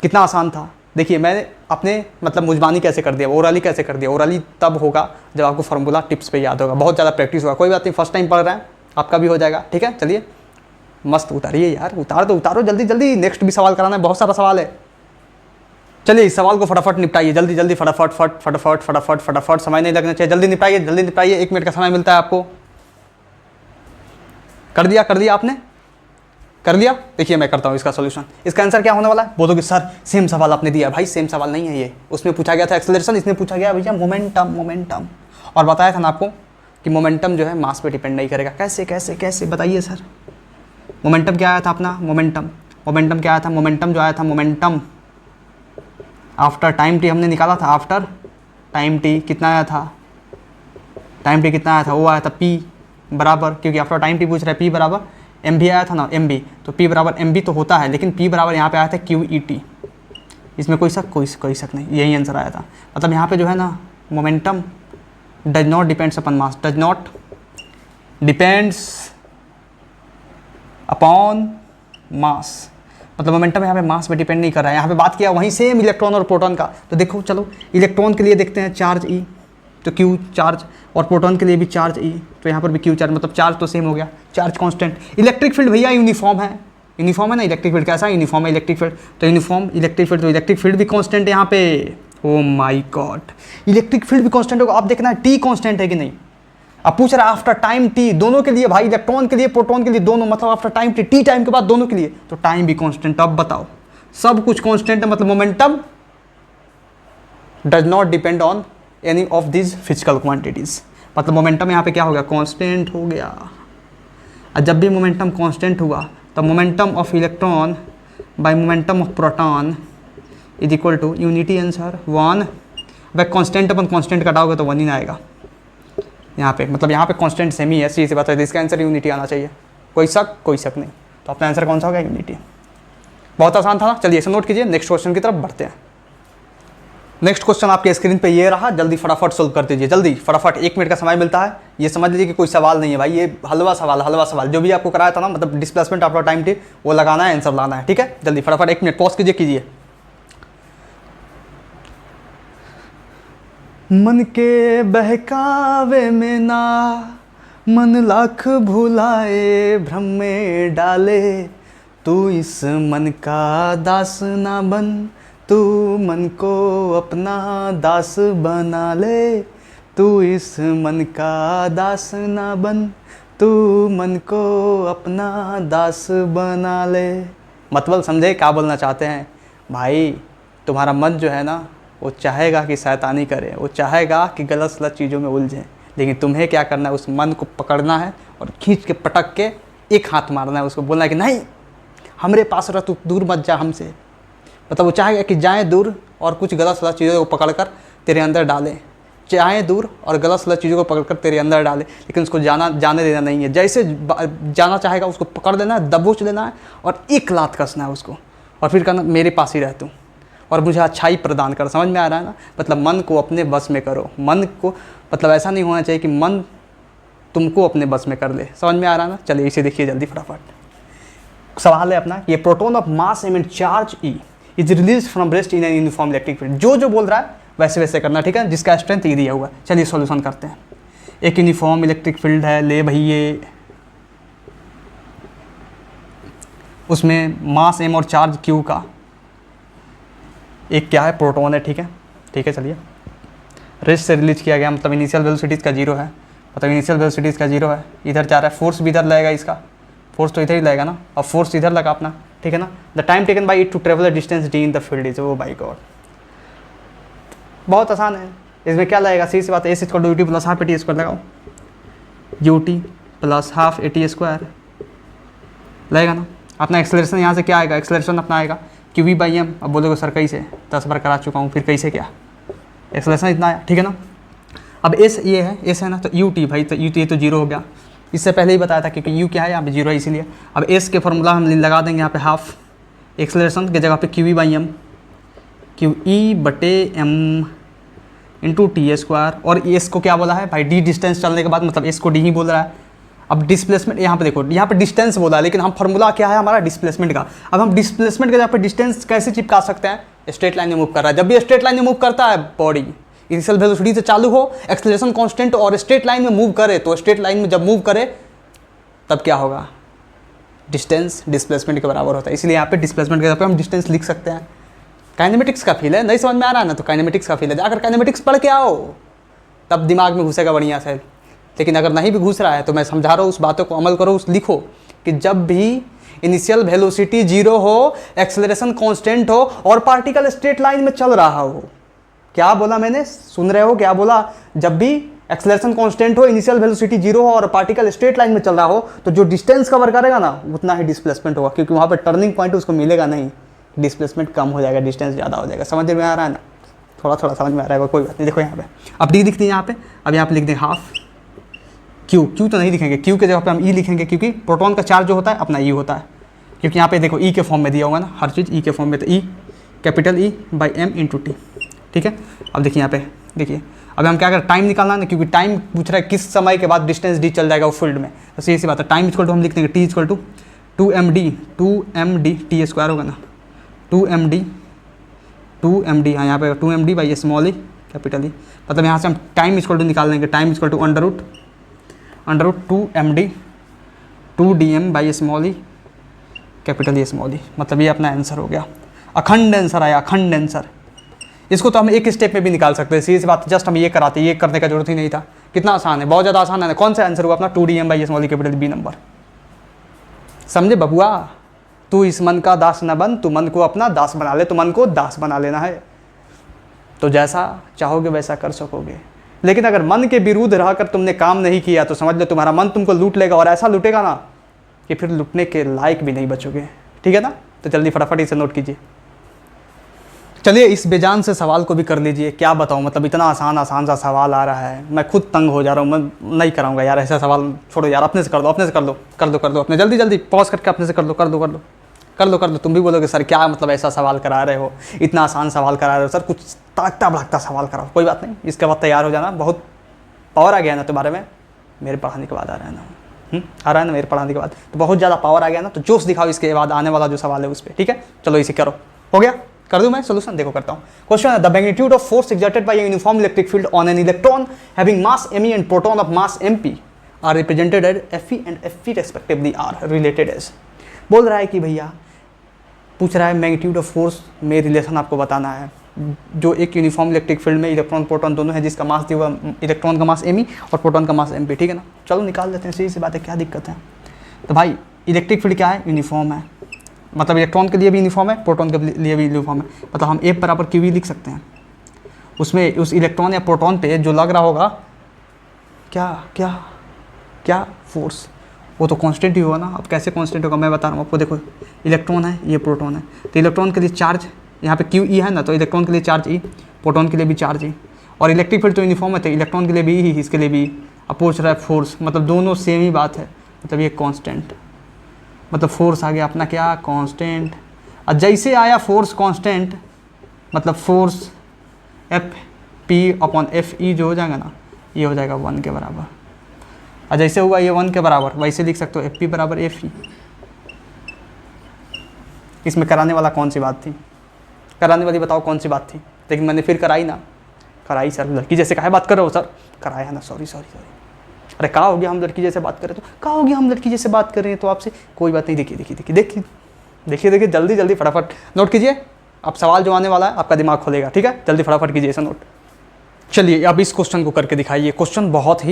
कितना आसान था। देखिए मैंने अपने मतलब मुजबानी कैसे कर दिया, ओरली कैसे कर दिया। ओरली तब होगा जब आपको फार्मूला टिप्स पे याद होगा, बहुत ज़्यादा प्रैक्टिस होगा। कोई बात नहीं, फर्स्ट टाइम पढ़ रहे हैं, आपका भी हो जाएगा। ठीक है, चलिए मस्त उतारिए यार, उतारो जल्दी जल्दी। नेक्स्ट भी सवाल कराना है, बहुत सारा सवाल है। चलिए इस सवाल को फटाफट निपटाइए, जल्दी जल्दी, फटाफट फटाफट फटाफट फटाफट, समय नहीं लगना चाहिए, जल्दी निपटाइए। 1 मिनट का समय मिलता है आपको। कर दिया आपने, कर लिया। देखिए मैं करता हूँ इसका सॉल्यूशन। इसका आंसर क्या होने वाला है? बोलोगे सर सेम सवाल आपने दिया। भाई सेम सवाल नहीं है ये, उसमें पूछा गया था एक्सेलरेशन, इसमें पूछा गया भैया मोमेंटम। और बताया था ना आपको कि मोमेंटम जो है मास पे डिपेंड नहीं करेगा। कैसे बताइए सर। मोमेंटम क्या आया था अपना? मोमेंटम क्या आया था? मोमेंटम जो आया था, मोमेंटम आफ्टर टाइम टी हमने निकाला था। आफ्टर टाइम टी कितना आया था? वो आया था P बराबर, क्योंकि आफ्टर टाइम टी पूछ रहा है, P बराबर एम भी आया था ना, एम बी। तो P बराबर एम बी तो होता है, लेकिन P बराबर यहाँ पे आया था QET। इसमें कोई शक नहीं, यही आंसर आया था। मतलब यहाँ पे जो है ना momentum does not depends upon mass, does not depends upon mass. मतलब मोमेंटम यहाँ पे मास पे डिपेंड नहीं कर रहा है। यहाँ पे बात किया वहीं सेम इलेक्ट्रॉन और प्रोटॉन का। तो देखो चलो इलेक्ट्रॉन के लिए देखते हैं चार्ज E, तो Q चार्ज, और प्रोटॉन के लिए भी चार्ज E, तो यहाँ पर भी Q चार्ज। मतलब चार्ज तो सेम हो गया, चार्ज कांस्टेंट। इलेक्ट्रिक फील्ड भैया यूनिफॉर्म है ना। इलेक्ट्रिक फील्ड कैसा है? यूनिफॉर्म है इलेक्ट्रिक फील्ड। तो यूनिफॉर्म इलेक्ट्रिक फील्ड, तो इलेक्ट्रिक फील्ड भी कांस्टेंट है यहाँ पे। Oh my God, electric field भी कांस्टेंट होगा। आप देखना T कांस्टेंट है कि नहीं। अब पूछ रहा है आफ्टर टाइम T, दोनों के लिए भाई, इलेक्ट्रॉन के लिए प्रोटॉन के लिए दोनों, मतलब आफ्टर टाइम T टाइम के बाद दोनों के लिए, तो टाइम भी कांस्टेंट। अब बताओ सब कुछ कांस्टेंट है, मतलब momentum does not depend on any of this physical quantities. मतलब मोमेंटम यहाँ पे क्या हो गया? कांस्टेंट हो गया। और जब भी मोमेंटम कांस्टेंट हुआ तो momentum of electron by momentum of proton is equal to unity answer 1। भाई कांस्टेंट अपन कांस्टेंट कटाओगे तो 1 ही ना आएगा यहाँ पे। मतलब यहाँ पे कांस्टेंट सेम ही है, सीधी सी बात है। इसका आंसर यूनिटी आना चाहिए, कोई शक नहीं। तो अपना आंसर कौन सा हो गया? यूनिटी। बहुत आसान था ना। चलिए इसे नोट कीजिए, नेक्स्ट क्वेश्चन की तरफ बढ़ते हैं। नेक्स्ट क्वेश्चन आपके स्क्रीन पे ये रहा, जल्दी फटाफट सोल्व कर दीजिए, जल्दी फटाफट। 1 मिनट का समय मिलता है। ये समझ लीजिए कि कोई सवाल नहीं है भाई, ये हलवा सवाल जो भी आपको कराया था ना, मतलब डिस्प्लेसमेंट आफ्टर टाइम टी, वो लगाना है, आंसर लाना है। ठीक है, जल्दी फटाफट 1 मिनट पॉज कीजिए। मन के बहकावे में ना मन लाख भुलाए, भ्रम में डाले तू इस मन का दास ना बन, तू मन को अपना दास बना ले, तू इस मन का दास ना बन, तू मन को अपना दास बना ले। मतलब समझे क्या बोलना चाहते हैं भाई? तुम्हारा मन जो है ना वो चाहेगा कि शैतानी करे, वो चाहेगा कि गलत सलत चीज़ों में उलझे, लेकिन तुम्हें क्या करना है? उस मन को पकड़ना है और खींच के पटक के एक हाथ मारना है, उसको बोलना है कि नहीं हमरे पास रह, तू दूर मत जा हमसे। मतलब वो चाहेगा कि जाएं दूर और कुछ गलत सलत चीज़ों को पकड़कर तेरे अंदर डालें, जाएं दूर और गलत सलत चीज़ों को पकड़कर तेरे अंदर डालें, लेकिन उसको जाने देना नहीं है। जैसे जाना चाहेगा उसको पकड़ लेना है, दबोच लेना है और एक लात कसना है उसको, और फिर कहना मेरे पास ही रह तू और मुझे अच्छाई प्रदान कर। समझ में आ रहा है ना? मतलब मन को अपने बस में करो। मन को मतलब ऐसा नहीं होना चाहिए कि मन तुमको अपने बस में कर ले। समझ में आ रहा है ना? चलिए इसे देखिए जल्दी फटाफट। सवाल है अपना, ये proton of mass M and charge E is release from rest in an uniform electric field. जो बोल रहा है वैसे वैसे करना, ठीक है, जिसका स्ट्रेंथ E दिया हुआ है। चलिए सॉल्यूशन करते हैं। एक यूनिफॉर्म इलेक्ट्रिक फील्ड है, ले भैया, उसमें मास M और चार्ज Q का, एक क्या है? प्रोटॉन है। ठीक है चलिए, रेस्ट से रिलीज किया गया, मतलब इनिशियल वेलोसिटीज़ का 0 है, मतलब इनिशियल वेलोसिटीज़ का 0 है। इधर जा रहा है, फोर्स भी इधर लगेगा, इसका फोर्स तो इधर ही लगेगा ना, और फोर्स इधर लगा अपना, ठीक है ना। The time taken by it to travel the distance D in the field is, oh by god, बहुत आसान है। इसमें क्या लगेगा? सीधी सी बात है, S equal to ut plus half AT square लगाओ, ut plus half AT square लगेगा ना। अपना एक्सेलरेशन यहाँ से क्या आएगा? एक्सेलरेशन अपना आएगा क्यू वी बाई एम। अब बोलोगे सर कैसे, 10 बार करा चुका हूँ, फिर कैसे क्या, एक्सेलरेशन इतना आया, ठीक है ना। अब एस ये है, एस है ना, तो यू टी भाई, तो यू टी तो जीरो हो गया, इससे पहले ही बताया था क्योंकि यू क्या है यहाँ पे जीरो है इसीलिए। अब एस के फॉर्मूला हम लगा देंगे यहाँ पे हाफ एक्सेलरेशन की जगह पे Q V by M, Q E बटे एम इंटू टी स्क्वायर। और एस को क्या बोला है भाई, डी डिस्टेंस चलने के बाद, मतलब एस को डी ही बोल रहा है। अब डिस्प्लेसमेंट यहाँ पे देखो, यहाँ पे डिस्टेंस बोला है, लेकिन हम फॉर्मूला क्या है हमारा डिस्प्लेसमेंट का। अब हम डिस्प्लेसमेंट के जगह पे डिस्टेंस कैसे चिपका सकते हैं, स्ट्रेट लाइन में मूव कर रहा है, जब भी स्ट्रेट लाइन में मूव करता है बॉडी इनिशियल वेलोसिटी से चालू हो, एक्सेलरेशन कांस्टेंट और स्ट्रेट लाइन में मूव करे, तो स्ट्रेट लाइन में जब मूव करे तब क्या होगा, डिस्टेंस डिस्प्लेसमेंट के बराबर होता है। इसलिए यहाँ पे डिस्प्लेसमेंट के जगह पे हम डिस्टेंस लिख सकते हैं। काइनेमेटिक्स का फील है, नहीं समझ में आ रहा है ना, तो काइनेमेटिक्स का फील है, अगर काइनेमेटिक्स पढ़ के आओ तब दिमाग में घुसेगा बढ़िया से। लेकिन अगर नहीं भी घुस रहा है तो मैं समझा रहा हूँ, उस बातों को अमल करो, उस लिखो कि जब भी इनिशियल वेलोसिटी जीरो हो, एक्सेलरेशन कांस्टेंट हो और पार्टिकल स्ट्रेट लाइन में चल रहा हो। क्या बोला मैंने, सुन रहे हो क्या बोला, जब भी एक्सेलरेशन कांस्टेंट हो, इनिशियल वेलोसिटी जीरो हो और पार्टिकल स्ट्रेट लाइन में चल रहा हो, तो जो डिस्टेंस कवर करेगा ना उतना ही डिस्प्लेसमेंट होगा, क्योंकि वहाँ पर टर्निंग पॉइंट उसको मिलेगा नहीं, डिस्प्लेसमेंट कम हो जाएगा, डिस्टेंस ज़्यादा हो जाएगा। समझ में आ रहा है ना, थोड़ा थोड़ा समझ में आ रहा है, कोई बात नहीं। देखो यहाँ पे अब डी दिखती है यहाँ पे, अब यहाँ पे लिख दें हाफ क्यू, क्यू तो नहीं लिखेंगे, क्यू के जगह पे हम ई लिखेंगे, क्योंकि प्रोटॉन का चार्ज जो होता है अपना ई होता है, क्योंकि यहाँ पे देखो ई के फॉर्म में दिया होगा ना हर चीज़, ई के फॉर्म में, तो E capital E by M into T, ठीक है। अब देखिए यहाँ पे, देखिए अब हम क्या करें, टाइम निकालना ना, क्योंकि टाइम पूछ रहा है किस समय के बाद डिस्टेंस डी चल जाएगा वो फील्ड में, तो सीधी सी बात है, टाइम इक्वल टू हम लिख देंगे T equal to 2md T square होगा ना, 2md हाँ यहाँ पे 2md by small E capital E, मतलब यहाँ से हम टाइम इक्वल टू निकाल देंगे, time equal to under root 2md 2dm by small E capital E small E, मतलब ये अपना आंसर हो गया, अखंड आंसर आया, अखंड आंसर। इसको तो हम एक स्टेप में भी निकाल सकते हैं, सीधी सी बात, जस्ट हम ये कराते, ये करने का जरूरत ही नहीं था। कितना आसान है, बहुत ज़्यादा आसान है। कौन सा आंसर हुआ अपना 2dm by small E capital B number, समझे बबुआ। तू इस मन का दास न बन, तू मन को अपना दास बना ले, तो मन को दास बना लेना है, तो जैसा चाहोगे वैसा कर सकोगे। लेकिन अगर मन के विरुद्ध रहकर तुमने काम नहीं किया तो समझ लो तुम्हारा मन तुमको लूट लेगा, और ऐसा लूटेगा ना कि फिर लूटने के लायक भी नहीं बचोगे, ठीक है ना। तो जल्दी फटाफट इसे नोट कीजिए। चलिए इस बेजान से सवाल को भी कर लीजिए, क्या बताऊँ, मतलब इतना आसान आसान सा सवाल आ रहा है, मैं खुद तंग हो जा रहा हूँ, मैं नहीं कराऊंगा यार ऐसा सवाल, छोड़ो यार, अपने से कर दो, अपने से कर दो अपने, जल्दी जल्दी पॉज करके अपने से कर दो। तुम भी बोलोगे सर क्या मतलब ऐसा सवाल करा रहे हो, इतना आसान सवाल करा रहे हो सर, कुछ तड़कता भड़कता सवाल कराओ। कोई बात नहीं, इसके बाद तैयार हो जाना, बहुत पावर आ गया ना तुम्हारे में, मेरे पढ़ाने के बाद आ रहा है ना, आ रहा है ना मेरे पढ़ाने के बाद, तो बहुत ज़्यादा पावर आ गया ना, तो जोश दिखाओ इसके बाद आने वाला जो सवाल है उस पर, ठीक है। चलो इसे करो, हो गया, कर दूं मैं सोल्यूशन, देखो करता हूं। क्वेश्चन है the magnitude of force exerted by a uniform electric field on an electron having mass me and proton of mass mp are represented as fe and fe respectively are related as. बोल रहा है कि भैया, पूछ रहा है magnitude of force में relation आपको बताना है, जो एक यूनिफॉर्म इलेक्ट्रिक फील्ड में इलेक्ट्रॉन प्रोटॉन दोनों है, जिसका मास दिया हुआ, इलेक्ट्रॉन का मास me और प्रोटॉन का मास mp, ठीक है ना। चलो निकाल लेते हैं, सीधी सी बात है, क्या दिक्कत है। तो भाई इलेक्ट्रिक फील्ड क्या है, यूनिफॉर्म है, मतलब इलेक्ट्रॉन के लिए भी यूनिफॉर्म है, प्रोटॉन के लिए भी यूनिफॉर्म है, मतलब हम F बराबर QE लिख सकते हैं। उसमें उस इलेक्ट्रॉन या प्रोटॉन पे जो लग रहा होगा क्या क्या क्या फोर्स, वो तो कांस्टेंट ही होगा ना। अब कैसे कांस्टेंट होगा मैं बता रहा हूँ आपको। देखो इलेक्ट्रॉन है, ये प्रोटॉन है, तो इलेक्ट्रॉन के लिए चार्ज यहाँ पे QE है ना, तो इलेक्ट्रॉन के लिए चार्ज E, प्रोटॉन के लिए भी चार्ज E, और इलेक्ट्रिक फील्ड तो यूनिफॉर्म है, तो इलेक्ट्रॉन के लिए भी E, इसके लिए भी। अब पूछ रहा है फोर्स, मतलब दोनों सेम ही बात है, मतलब ये कांस्टेंट, मतलब फोर्स आ गया अपना क्या, कांस्टेंट। और जैसे आया फोर्स कांस्टेंट, मतलब फोर्स F/P/FE जो हो जाएगा ना, ये हो जाएगा 1 के बराबर। और जैसे हुआ ये 1 के बराबर, वैसे लिख सकते हो FP बराबर FE। इसमें कराने वाला कौन सी बात थी, कराने वाली बताओ कौन सी बात थी। लेकिन मैंने फिर कराई ना, कराई सर, लड़की जैसे काहे बात कर रहे हो सर, कराया ना, सॉरी। अरे कहा हो गया हम लड़की जैसे बात करें, तो कहा हो गया हम लड़की जैसे बात कर रहे हैं तो आपसे कोई बात नहीं। देखिए जल्दी फटाफट नोट कीजिए। अब सवाल जो आने वाला है आपका दिमाग खोलेगा, ठीक है, जल्दी फटाफट कीजिए इसे नोट। चलिए अब इस क्वेश्चन को करके दिखाइए। क्वेश्चन बहुत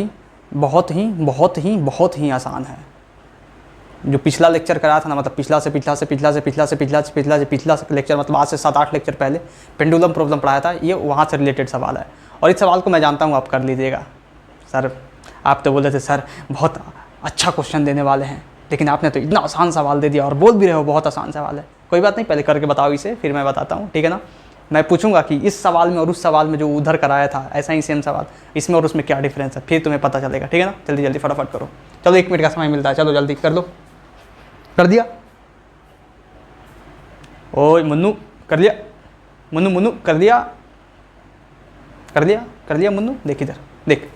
ही आसान है। जो पिछला लेक्चर कराया था ना, मतलब पिछला लेक्चर, मतलब आज से 7-8 लेक्चर पहले पेंडुलम प्रॉब्लम पढ़ाया था, ये वहाँ से रिलेटेड सवाल है। और इस सवाल को मैं जानता हूँ आप कर लीजिएगा। सर आप तो बोल रहे थे सर बहुत अच्छा क्वेश्चन देने वाले हैं, लेकिन आपने तो इतना आसान सवाल दे दिया और बोल भी रहे हो बहुत आसान सवाल है। कोई बात नहीं, पहले करके बताओ इसे, फिर मैं बताता हूँ, ठीक है ना। मैं पूछूंगा कि इस सवाल में और उस सवाल में जो उधर कराया था ऐसा ही सेम सवाल, इसमें और उसमें क्या डिफरेंस है, फिर तुम्हें पता चलेगा, ठीक है ना। जल्दी जल्दी फटाफट करो, चलो 1 मिनट का समय मिलता है, चलो जल्दी कर लो। कर दिया? ओए मुन्नू कर लिया? मुन्नू मुन्नू कर दिया? कर दिया? कर दिया मुन्नू? देख इधर, देख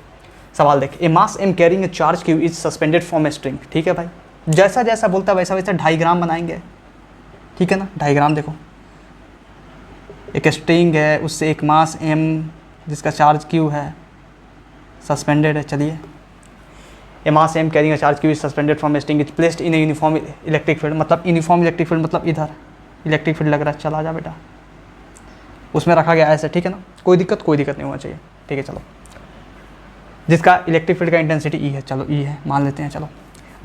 सवाल देख। A mass M carrying a charge Q is suspended from a string, ठीक है भाई। जैसा जैसा बोलता है वैसा वैसा डायग्राम बनाएंगे, ठीक है ना। डायग्राम देखो, एक स्ट्रिंग है, उससे एक मास एम जिसका चार्ज क्यू है, सस्पेंडेड है। चलिए, a mass M carrying a charge Q is suspended from a string is placed in a uniform electric field. मतलब यूनिफॉर्म इलेक्ट्रिक फील्ड मतलब इधर इलेक्ट्रिक फील्ड लग रहा है, चला जा बेटा, उसमें रखा गया ऐसे, ठीक है ना। कोई दिक्कत नहीं होना चाहिए, ठीक है। चलो, जिसका इलेक्ट्रिक फील्ड का इंटेंसिटी ई है, चलो ई है मान लेते हैं। चलो,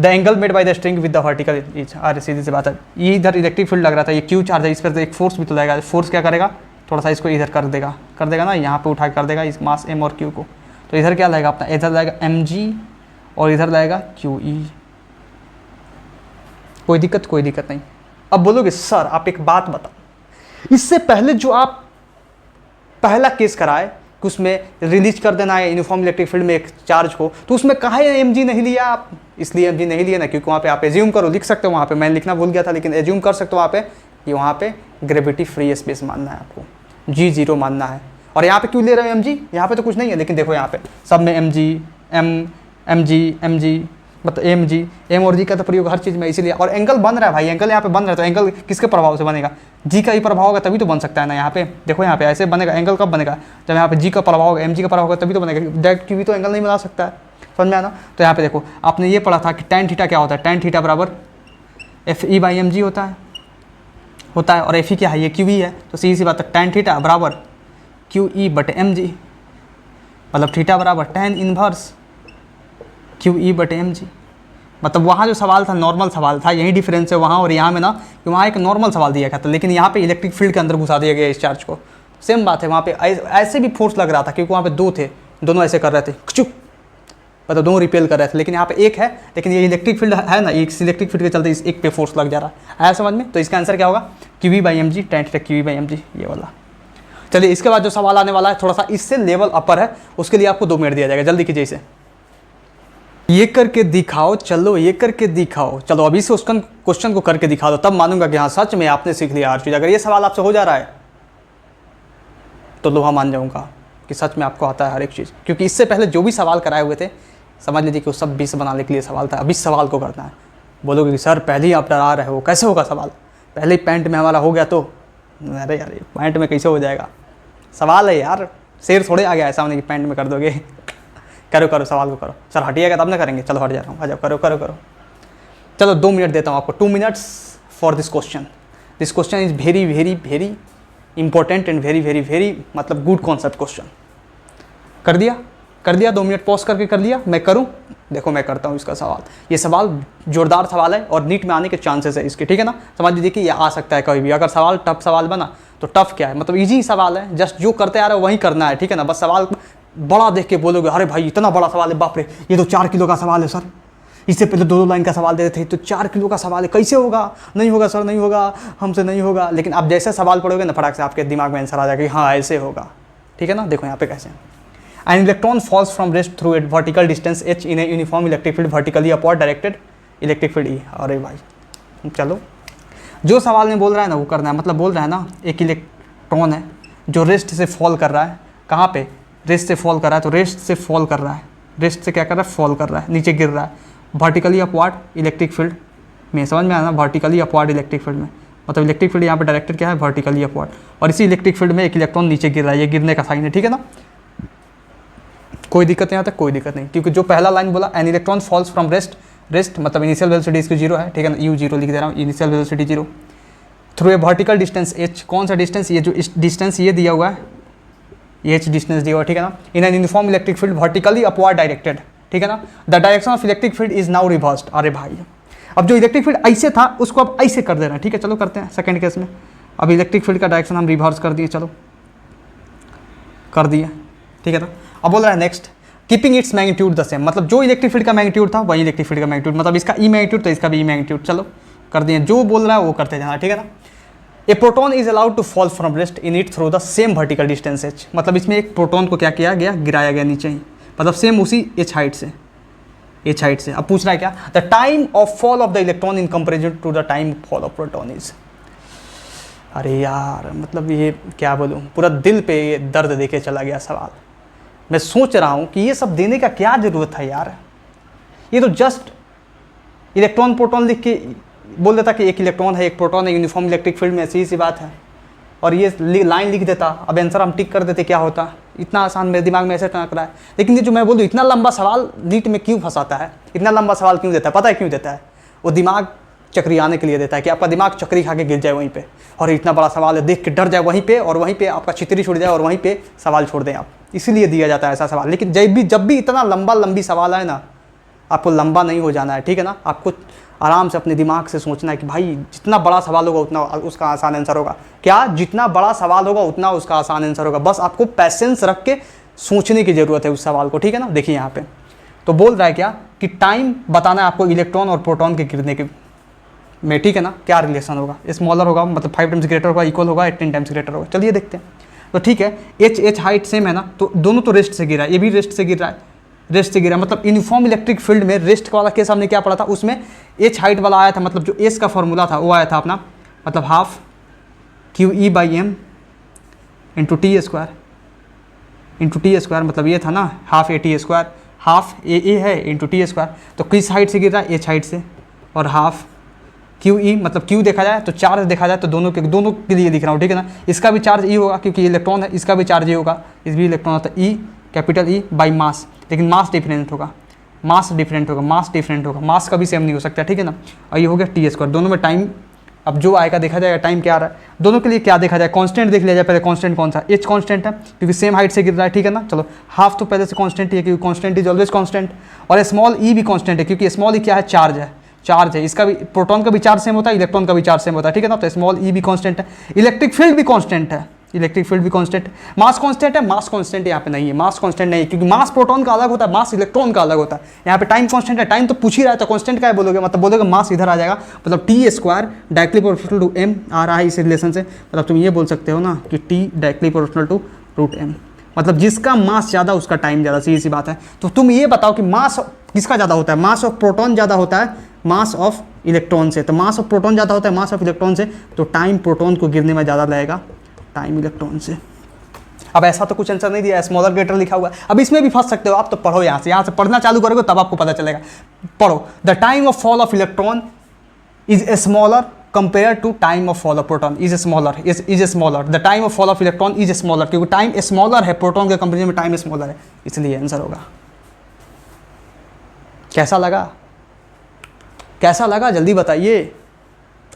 the angle made by the string with the vertical is, अरे सीधी सी बात है, ये इधर इलेक्ट्रिक फील्ड लग रहा था, ये क्यू चार्ज है, इस पर तो एक फोर्स भी तो लगेगा। फोर्स क्या करेगा, थोड़ा सा इसको इधर कर देगा ना, यहाँ पे उठा कर देगा इस मास एम और क्यू को। तो इधर क्या लगेगा अपना, इधर लगेगा एम जी और इधर लगेगा क्यू ई। कोई दिक्कत नहीं। अब बोलोगे सर आप एक बात बताओ, इससे पहले जो आप पहला केस कराए कि उसमें रिलीज कर देना है यूनिफॉर्म इलेक्ट्रिक फील्ड में एक चार्ज को, तो उसमें कहाँ एम जी नहीं लिया आप? इसलिए एम जी नहीं लिया ना क्योंकि वहाँ पे आप एज्यूम करो, लिख सकते हो वहाँ पे, मैंने लिखना भूल गया था, लेकिन एज्यूम कर सकते हो वहाँ पे कि वहाँ पे ग्रेविटी फ्री स्पेस मानना है आपको, जी जीरो मानना है। और यहाँ पे क्यों ले रहे हो एम जी? यहाँ पे तो कुछ नहीं है, लेकिन देखो यहाँ पे सब में एम जी मतलब एम और जी का तो प्रयोग हर चीज़ में, इसीलिए। और एंगल बन रहा है भाई, एंगल यहाँ पे बन रहा है, तो एंगल किसके प्रभाव से बनेगा? जी का ही प्रभाव होगा तभी तो बन सकता है ना। यहाँ पे देखो, यहाँ पे ऐसे बनेगा, एंगल कब बनेगा? जब यहाँ पे जी का प्रभाव होगा, एम जी का प्रभाव होगा तभी तो बनेगा, डायरेक्ट क्यू भी तो एंगल नहीं बना सकता है, समझ में आना। तो यहाँ पे देखो, आपने ये पढ़ा था कि tan थीटा क्या होता है, tan थीटा बराबर F E by M G होता है, और एफ ई क्या है, ये क्यू ई है। तो सीधी सी बात है, tan थीटा बराबर क्यू ई बटे एम जी, मतलब थीटा बराबर tan इनवर्स क्यू ई बटे एम जी। मतलब वहाँ जो सवाल था नॉर्मल सवाल था, यही डिफरेंस है वहाँ और यहाँ में ना, कि वहाँ एक नॉर्मल सवाल दिया गया था, लेकिन यहाँ पे इलेक्ट्रिक फील्ड के अंदर घुसा दिया गया इस चार्ज को। सेम बात है, वहाँ पे ऐसे भी फोर्स लग रहा था क्योंकि वहाँ पे दो थे, दोनों ऐसे कर रहे थे, चुप मतलब दोनों रिपेल कर रहे थे, लेकिन यहाँ पे एक है, लेकिन ये इलेक्ट्रिक फील्ड है ना, एक इलेक्ट्रिक फील्ड के चलते इस एक पे फोर्स लग जा रहा है, आया समझ में। तो इसका आंसर क्या होगा, Q V by M G, tan theta Q V by M G, ये वाला। चलिए, इसके बाद जो सवाल आने वाला है थोड़ा सा इससे लेवल अपर है, उसके लिए आपको 2 मिनट दिया जाएगा, जल्दी कीजिए इसे। ये करके दिखाओ, चलो ये करके दिखाओ, चलो अभी से उस क्वेश्चन को करके दिखा दो, तब मानूंगा कि हाँ सच में आपने सीख लिया हर चीज़। अगर ये सवाल आपसे हो जा रहा है तो लोहा मान जाऊंगा कि सच में आपको आता है हर एक चीज़, क्योंकि इससे पहले जो भी सवाल कराए हुए थे समझ लीजिए कि वो सब 20 बनाने के लिए सवाल था। अभी सवाल को करना है। बोलोगे कि सर पहले ही आप डरा रहे हो, कैसे होगा सवाल, पहले ही पैंट में हमारा हो गया तो? अरे यार पैंट में कैसे हो जाएगा, सवाल है यार, शेर थोड़े आ गया ऐसा होने की पैंट में कर दोगे। करो सवाल को करो। सर हटिएगा तब ना करेंगे, चलो हट जा रहा हूँ, अच्छा करो। चलो 2 मिनट देता हूँ आपको, 2 minutes for this question. This question is very very very important and very very very मतलब गुड कॉन्सेप्ट क्वेश्चन। कर दिया 2 मिनट पॉज करके कर लिया। मैं करूँ, देखो मैं करता हूँ इसका सवाल। ये सवाल जोरदार सवाल है और नीट में आने के चांसेस है इसके, ठीक है ना। समझ लीजिए कि ये आ सकता है कभी भी। अगर सवाल टफ सवाल बना तो टफ क्या है, मतलब इजी सवाल है, जस्ट जो करते आ रहे हो वही करना है, ठीक है ना। बस सवाल बड़ा देख के बोलोगे अरे भाई इतना बड़ा सवाल है, बाप रे ये तो 4 किलो का सवाल है सर, इससे पहले 2 लाइन का सवाल देते थे, तो 4 किलो का सवाल है, कैसे होगा? नहीं होगा सर, नहीं होगा, हमसे नहीं होगा। लेकिन आप जैसे सवाल पढ़ोगे ना, फटाक से आपके दिमाग में आंसर आ जाएगा कि हाँ ऐसे होगा, ठीक है ना। देखो यहाँ पे कैसे, an electron falls from rest through a vertical distance h in a uniform electric field vertically upward directed electric field E. अरे भाई चलो, जो सवाल में बोल रहा है ना वो करना है। मतलब बोल रहा है ना, एक इलेक्ट्रॉन है जो रेस्ट से फॉल कर रहा है, कहाँ पे? रेस्ट से फॉल कर रहा है, तो रेस्ट से फॉल कर रहा है, रेस्ट से क्या कर रहा है? फॉल कर रहा है, नीचे गिर रहा है वर्टिकली अपवार्ड इलेक्ट्रिक फील्ड में। समझ में आया ना, वर्टिकली अपवार्ड इलेक्ट्रिक फील्ड में, मतलब इलेक्ट्रिक फील्ड यहाँ पे डायरेक्टेड क्या है? Vertically upward. और इसी इलेक्ट्रिक फील्ड में एक इलेक्ट्रॉन नीचे गिर रहा है, ये गिरने का साइन है, ठीक है ना। कोई दिक्कत नहीं, यहाँ तक कोई दिक्कत नहीं, क्योंकि जो पहला लाइन बोला N electron falls from rest मतलब इनिशियल वेलोसिटी इसकी 0 है, ठीक है ना, यू 0 लिख दे रहा हूँ, initial velocity 0 through a vertical distance h। कौन सा डिस्टेंस? ये जो डिस्टेंस ये दिया हुआ है, ये h डिस्टेंस दिया हुआ है, ठीक है ना। इन an uniform electric field vertically upward directed, ठीक है ना। The direction of electric field is now reversed. अरे भाई अब जो इलेक्ट्रिक फील्ड ऐसे था उसको अब ऐसे कर देना, ठीक है। चलो करते हैं सेकंड केस में। अब इलेक्ट्रिक फील्ड का डायरेक्शन हम रिवर्स कर दिए, चलो कर दिए, ठीक है ना। अब बोल रहा है next, keeping its magnitude the same, मतलब जो इलेक्ट्रिक फील्ड का मैग्नीट्यूड था वही इलेक्ट्रिक फील्ड का मैग्नीट्यूड, मतलब इसका ई मैग्नीट्यूड तो इसका भी ई मैग्नीट्यूड। चलो कर दिए, जो बोल रहा है वो करते जाना, ठीक है ना। A proton is allowed to fall from rest in it through the same vertical distance H, मतलब इसमें एक प्रोटॉन को क्या किया गया, गिराया गया नीचे ही, मतलब सेम उसी एच हाइट से, एच हाइट से। अब पूछ रहा है क्या, the time of fall of the electron in comparison to the time fall of proton is. अरे यार मतलब ये क्या बोलूँ, पूरा दिल पे ये दर्द देके चला गया सवाल। मैं सोच रहा हूँ कि ये सब देने का क्या ज़रूरत है यार, ये तो जस्ट इलेक्ट्रॉन प्रोटॉन लिख के बोल देता कि एक इलेक्ट्रॉन है एक प्रोटॉन है, यूनिफॉर्म इलेक्ट्रिक फील्ड में, ऐसी सी बात है, और ये लाइन लिख देता, अब आंसर हम टिक कर देते, क्या होता। इतना आसान मेरे दिमाग में ऐसे टनक रहा है। लेकिन ये जो मैं बोलूँ, इतना लंबा सवाल नीट में क्यों फंसाता है, इतना लंबा सवाल क्यों देता है, पता है क्यों देता है, वो दिमाग चक्री आने के लिए देता है कि आपका दिमाग चक्री खा के गिर जाए वहीं पे, और इतना बड़ा सवाल है देख के डर जाए वहीं पे, और वहीं पे आपका चितरी छूट जाए और वहीं पे सवाल छोड़ दें आप, इसीलिए दिया जाता है ऐसा सवाल। लेकिन जब भी इतना लंबी सवाल है ना, आपको लंबा नहीं हो जाना है, ठीक है ना, आपको आराम से अपने दिमाग से सोचना है कि भाई जितना बड़ा सवाल होगा उतना उसका आसान आंसर होगा। क्या, जितना बड़ा सवाल होगा उतना उसका आसान आंसर होगा, बस आपको पैसेंस रख के सोचने की ज़रूरत है उस सवाल को, ठीक है ना। देखिए यहाँ पे तो बोल रहा है क्या कि टाइम बताना है आपको इलेक्ट्रॉन और प्रोटॉन के गिरने के में, ठीक है ना, क्या रिलेशन होगा, स्मॉलर होगा मतलब 5 टाइम्स ग्रेटर होगा, इक्वल होगा, 10 टाइम्स ग्रेटर होगा। चलिए देखते हैं। तो ठीक है, एच हाइट सेम है ना, तो दोनों तो रेस्ट से गिरा है, ये भी रेस्ट से गिर रहा है, रेस्ट से गिरा, मतलब यूनिफॉर्म इलेक्ट्रिक फील्ड में रेस्ट वाला केस हमने क्या पढ़ा था, उसमें एच हाइट वाला आया था, मतलब जो एस का फॉर्मूला था वो आया था अपना, मतलब half Q E by M into T square, मतलब ये था ना, half A T square, half A है इंटू टी स्क्वायर। तो किस हाइट से गिर रहा है, एच हाइट से, और हाफ क्यू ई, मतलब क्यू देखा जाए तो चार्ज देखा जाए तो दोनों के लिए दिख रहा हूँ, ठीक है ना। इसका भी चार्ज ई होगा क्योंकि इलेक्ट्रॉन है, इसका भी चार्ज ई होगा, इस भी इलेक्ट्रॉन होता है, ई कैपिटल ई बाई मास, लेकिन मास डिफरेंट होगा, मास कभी सेम नहीं हो सकता, ठीक है ना। और ये हो गया टी स्क्वायर, दोनों में टाइम अब जो आएगा देखा जाएगा टाइम क्या आ रहा है, दोनों के लिए क्या देखा जाए, कांस्टेंट देख लिया जाए पहले, कांस्टेंट कौन सा, एच कांस्टेंट है क्योंकि सेम हाइट से गिर रहा है, ठीक है ना। चलो हाफ तो पहले से कांस्टेंट ही है क्योंकि कांस्टेंट इज ऑलवेज कांस्टेंट, और स्मॉल ई भी कांस्टेंट है क्योंकि स्मॉल ई क्या है, चार्ज है, इसका भी, प्रोटॉन का भी चार्ज सेम होता है, इलेक्ट्रॉन का भी चार्ज सेम होता है, ठीक है ना। तो स्मॉल ई भी कांस्टेंट है, इलेक्ट्रिक फील्ड भी कांस्टेंट है, मास कांस्टेंट है, मास कांस्टेंट यहाँ पे नहीं है, मास कांस्टेंट नहीं क्योंकि मास प्रोटॉन का अलग होता है, मास इलेक्ट्रॉन का अलग होता है। यहाँ पे टाइम कांस्टेंट है, टाइम तो पूछ ही रहा है तो कांस्टेंट क्या है बोलोगे, मतलब बोलोगे मास इधर आ जाएगा, मतलब T square directly proportional to M आ रहा है इस रिलेशन से, मतलब तुम ये बोल सकते हो ना कि T directly proportional to root M, मतलब जिसका मास ज़्यादा उसका टाइम ज़्यादा, सीधी सी बात है। तो तुम ये बताओ कि मास किसका ज़्यादा होता है, मास ऑफ प्रोटॉन ज़्यादा होता है मास ऑफ इलेक्ट्रॉन से, तो मास ऑफ प्रोटॉन ज़्यादा होता है मास ऑफ इलेक्ट्रॉन से, तो टाइम प्रोटॉन को गिरने में ज़्यादा लगेगा टाइम इलेक्ट्रॉन से। अब ऐसा तो कुछ आंसर नहीं दिया, स्मॉलर ग्रेटर लिखा हुआ है, अब इसमें भी फंस सकते हो आप, तो पढ़ो यहाँ से पढ़ना चालू करोगे तब आपको पता चलेगा। पढ़ो, the time of fall of electron is smaller compare to time of fall of proton, is smaller, the time of fall of electron is smaller, क्योंकि टाइम स्मॉलर है प्रोटॉन के कंपेरिजन में, टाइम स्मॉलर है, इसलिए answer होगा। कैसा लगा जल्दी बताइए,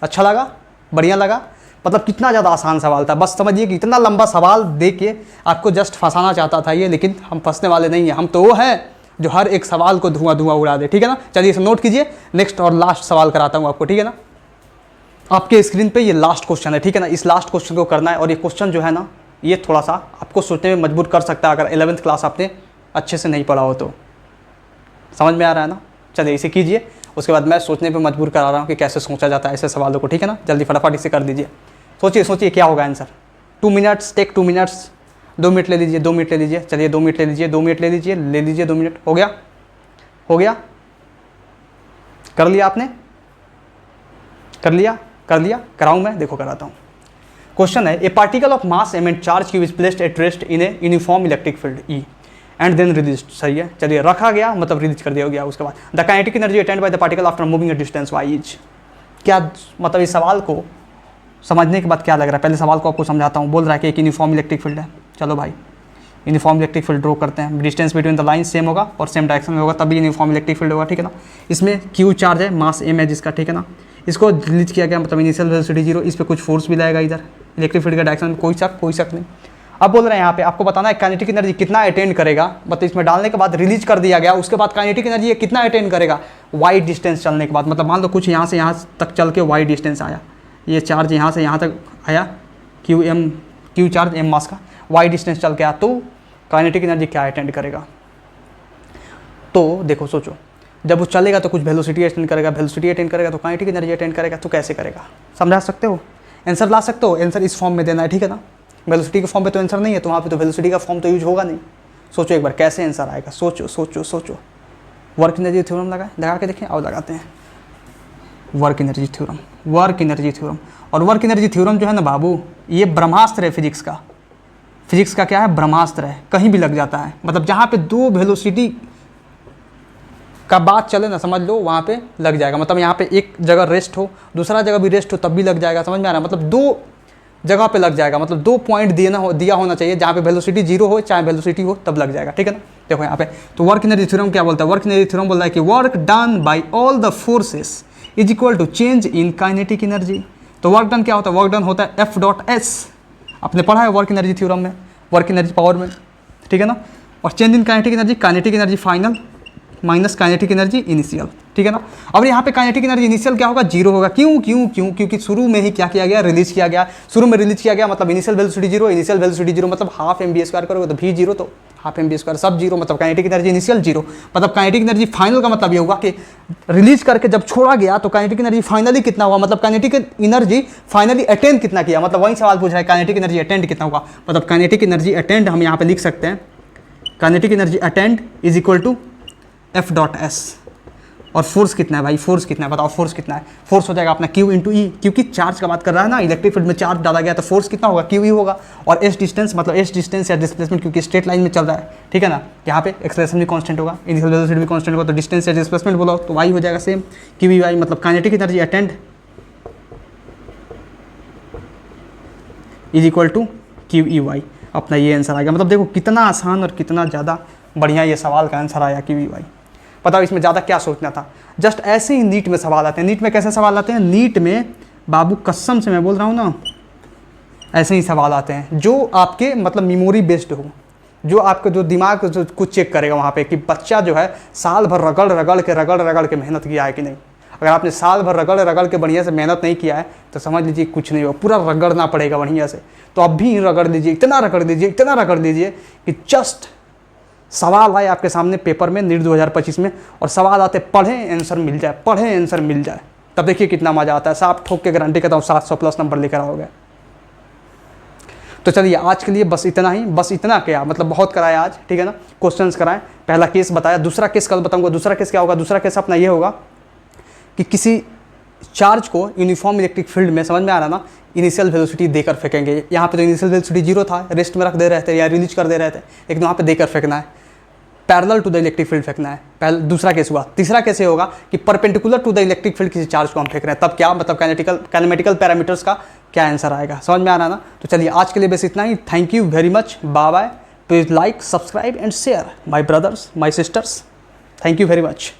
अच्छा लगा, बढ़िया लगा, मतलब कितना ज़्यादा आसान सवाल था। बस समझिए कि इतना लंबा सवाल दे के आपको जस्ट फंसाना चाहता था ये, लेकिन हम फंसने वाले नहीं हैं, हम तो वो हैं जो हर एक सवाल को धुआं उड़ा दे, ठीक है ना। चलिए इसे नोट कीजिए, नेक्स्ट और लास्ट सवाल कराता हूँ आपको, ठीक है ना। आपके स्क्रीन पे ये लास्ट क्वेश्चन है, ठीक है ना, इस लास्ट क्वेश्चन को करना है, और ये क्वेश्चन जो है ना, ये थोड़ा सा आपको सोचने में मजबूर कर सकता है अगर 11th क्लास आपने अच्छे से नहीं पढ़ा हो तो। समझ में आ रहा है ना। चलिए इसे कीजिए, उसके बाद मैं सोचने पे मजबूर करा रहा हूँ कि कैसे सोचा जाता है ऐसे सवालों को, ठीक है ना। जल्दी फटाफट इसे कर दीजिए, सोचिए क्या होगा answer. 2 minutes, take 2 minutes, 2 minute ले लीजिए, 2 मिनट ले लीजिए, चलिए 2 मिनट ले लीजिए, 2 मिनट ले लीजिए 2 मिनट, हो गया, कर लिया आपने, कर लिया, कराऊँ मैं, देखो कराता हूँ। क्वेश्चन है, a particle of mass M and charge Q is placed at rest in a uniform electric field E and then release, सही है, चलिए रखा गया मतलब रिलीज कर दिया गया। उसके बाद the kinetic energy attained by the particle after moving a distance Y is, क्या मतलब इस सवाल को समझने के बाद क्या लग रहा है, पहले सवाल को आपको समझाता हूँ। बोल रहा है कि एक यूनिफॉर्म इलेक्ट्रिक फील्ड है, चलो भाई यूनिफॉर्म इलेक्ट्रिक फील्ड ड्रॉ करते हैं, distance between the line same होगा और सेम डायरेक्शन में होगा तभी यूनिफॉर्म इलेक्ट्रिक फील्ड होगा, ठीक है ना। इसमें क्यू चार्ज है, मास एम है जिसका, ठीक है ना। इसको रिलीज किया गया मतलब इनिशियल वेलोसिटी 0, इस पर कुछ फोर्स भी लगेगा इधर इलेक्ट्रिक फील्ड का डायरेक्शन में, कोई शक नहीं। अब बोल रहे हैं यहाँ पे आपको बताना है काइनेटिक एनर्जी कितना अटेंड करेगा, मतलब इसमें डालने के बाद रिलीज कर दिया गया, उसके बाद काइनेटिक एनर्जी कितना अटेंड करेगा वाई डिस्टेंस चलने के बाद, मतलब मान लो कुछ यहाँ से यहाँ तक चल के वाई डिस्टेंस आया, ये चार्ज यहाँ से यहाँ तक आया, क्यू चार्ज एम मास का, वाई डिस्टेंस चल के आया, तो काइनेटिक एनर्जी क्या अटेंड करेगा। तो देखो सोचो, जब वो चलेगा तो कुछ वेलोसिटी अटेंड करेगा, तो काइनेटिक एनर्जी अटेंड करेगा, तो कैसे करेगा, समझा सकते हो। आंसर ला सकते हो, आंसर इस फॉर्म में देना है, ठीक है ना। वेलोसिटी के फॉर्म पे तो आंसर नहीं है, तो वहाँ पे तो वेलोसिटी का फॉर्म तो यूज होगा नहीं। सोचो एक बार कैसे आंसर आएगा, सोचो सोचो सोचो। वर्क एनर्जी थ्योरम लगा के देखें, आओ लगाते हैं work energy theorem. Work energy theorem, और वर्क एनर्जी थ्योरम जो है ना बाबू, ये ब्रह्मास्त्र है फिजिक्स का। फिजिक्स का क्या है, ब्रह्मास्त्र है, कहीं भी लग जाता है। मतलब जहाँ पे दो वेलोसिटी का बात चले ना, समझ लो वहाँ पे लग जाएगा। मतलब यहाँ पे एक जगह रेस्ट हो, दूसरा जगह भी रेस्ट हो, तब भी लग जाएगा। समझ में आ रहा है, मतलब दो जगह पे लग जाएगा। मतलब 2 पॉइंट दिया होना चाहिए, जहाँ पे वेलोसिटी 0 हो चाहे वेलोसिटी हो, तब लग जाएगा, ठीक है ना। देखो यहाँ पे तो वर्क एनर्जी थ्योरम क्या बोलता है, वर्क एनर्जी थ्योरम बोल रहा है कि work done by all the forces is equal to change in kinetic energy. तो वर्क डन क्या होता है, वर्क डन होता है F.S। आपने पढ़ा है वर्क एनर्जी थ्योरम में, वर्क एनर्जी पावर में, ठीक है ना। और change in kinetic energy final minus kinetic energy initial, ठीक है ना। अब यहाँ पे काइनेटिक एनर्जी इनिशियल क्या होगा, 0 होगा। क्यों, क्योंकि शुरू में ही क्या किया गया, रिलीज किया गया। शुरू में रिलीज किया गया मतलब इनिशियल वेलोसिटी 0, इनिशियल वेलोसिटी 0 मतलब हाफ mv² करोगे तो v 0, तो हाफ mv², सब 0, मतलब काइनेटिक एनर्जी इनिशियल 0। मतलब काइनेटिक एनर्जी फाइनल का मतलब ये होगा कि रिलीज करके जब छोड़ा गया तो काइनेटिक एनर्जी फाइनली कितना हुआ, मतलब काइनेटिक एनर्जी फाइनली अटेंड कितना किया। मतलब वही सवाल पूछ रहा है, काइनेटिक एनर्जी अटेंड कितना होगा। मतलब काइनेटिक एनर्जी अटेंड हम यहाँ पे लिख सकते हैं, kinetic energy attained is equal to F.S। और फोर्स कितना है भाई, फोर्स कितना है बताओ, फोर्स कितना है। फोर्स हो जाएगा अपना Q × E, क्योंकि चार्ज का बात कर रहा है ना, इलेक्ट्रिक फील्ड में चार्ज डाला गया तो फोर्स कितना होगा, QE होगा। और S डिस्टेंस, मतलब S डिस्टेंस या डिस्प्लेसमेंट, क्योंकि स्ट्रेट लाइन में चल रहा है, ठीक है ना। यहाँ पे एक्सेलरेशन भी कांस्टेंट होगा, इनिशियल वेलोसिटी भी कांस्टेंट होगा, तो डिस्टेंस या डिस्प्लेसमेंट बोलो तो y हो जाएगा सेम QEY। मतलब kinetic energy attained is equal to QEY। अपना ये आंसर आएगा। मतलब देखो कितना आसान और कितना ज़्यादा बढ़िया ये सवाल का आंसर आया QEY। बताओ इसमें ज़्यादा क्या सोचना था। जस्ट ऐसे ही नीट में सवाल आते हैं। नीट में कैसे सवाल आते हैं, नीट में बाबू कसम से मैं बोल रहा हूँ ना, ऐसे ही सवाल आते हैं जो आपके मतलब मेमोरी बेस्ड हो, जो आपके जो दिमाग जो कुछ चेक करेगा वहाँ पे कि बच्चा जो है साल भर रगड़ के मेहनत किया है कि नहीं। अगर आपने साल भर रगड़ के बढ़िया से मेहनत नहीं किया है तो समझ लीजिए कुछ नहीं होगा, पूरा रगड़ना पड़ेगा बढ़िया से। तो अब भी रगड़ लीजिए, इतना रगड़ लीजिए कि जस्ट सवाल आए आपके सामने पेपर में नीट 2025 में, और सवाल आते पढ़ें आंसर मिल जाए, तब देखिए कितना मज़ा आता है। साफ ठोक के गारंटी करता हूँ 700+ नंबर लेकर आओगे। तो चलिए आज के लिए बस इतना ही, बस इतना क्या मतलब बहुत कराया आज, ठीक है ना। क्वेश्चंस कराएं, पहला केस बताया, दूसरा केस कल बताऊंगा। दूसरा केस क्या होगा, दूसरा केस अपना ये होगा कि किसी चार्ज को यूनिफॉर्म इलेक्ट्रिक फील्ड में, समझ में आ रहा ना, इनिशियल वेलोसिटी देकर फेंकेंगे। यहाँ पे तो इनिशियल वेलोसिटी 0 था, रेस्ट में रख दे रहे थे या रिलीज कर दे रहे थे, लेकिन वहाँ पे देकर फेंकना है, parallel to the electric field फेंकना है। पहले दूसरा केस हुआ। तीसरा केस ये होगा कि perpendicular to the electric field किसी चार्ज को हम फेंक रहे हैं, तब क्या मतलब काइनेमेटिकल पैरामीटर्स का क्या आंसर आएगा, समझ में आ रहा ना। तो चलिए आज के लिए बस इतना ही। Thank you very much, bye bye. Please like, subscribe and share my brothers, my sisters. Thank you very much.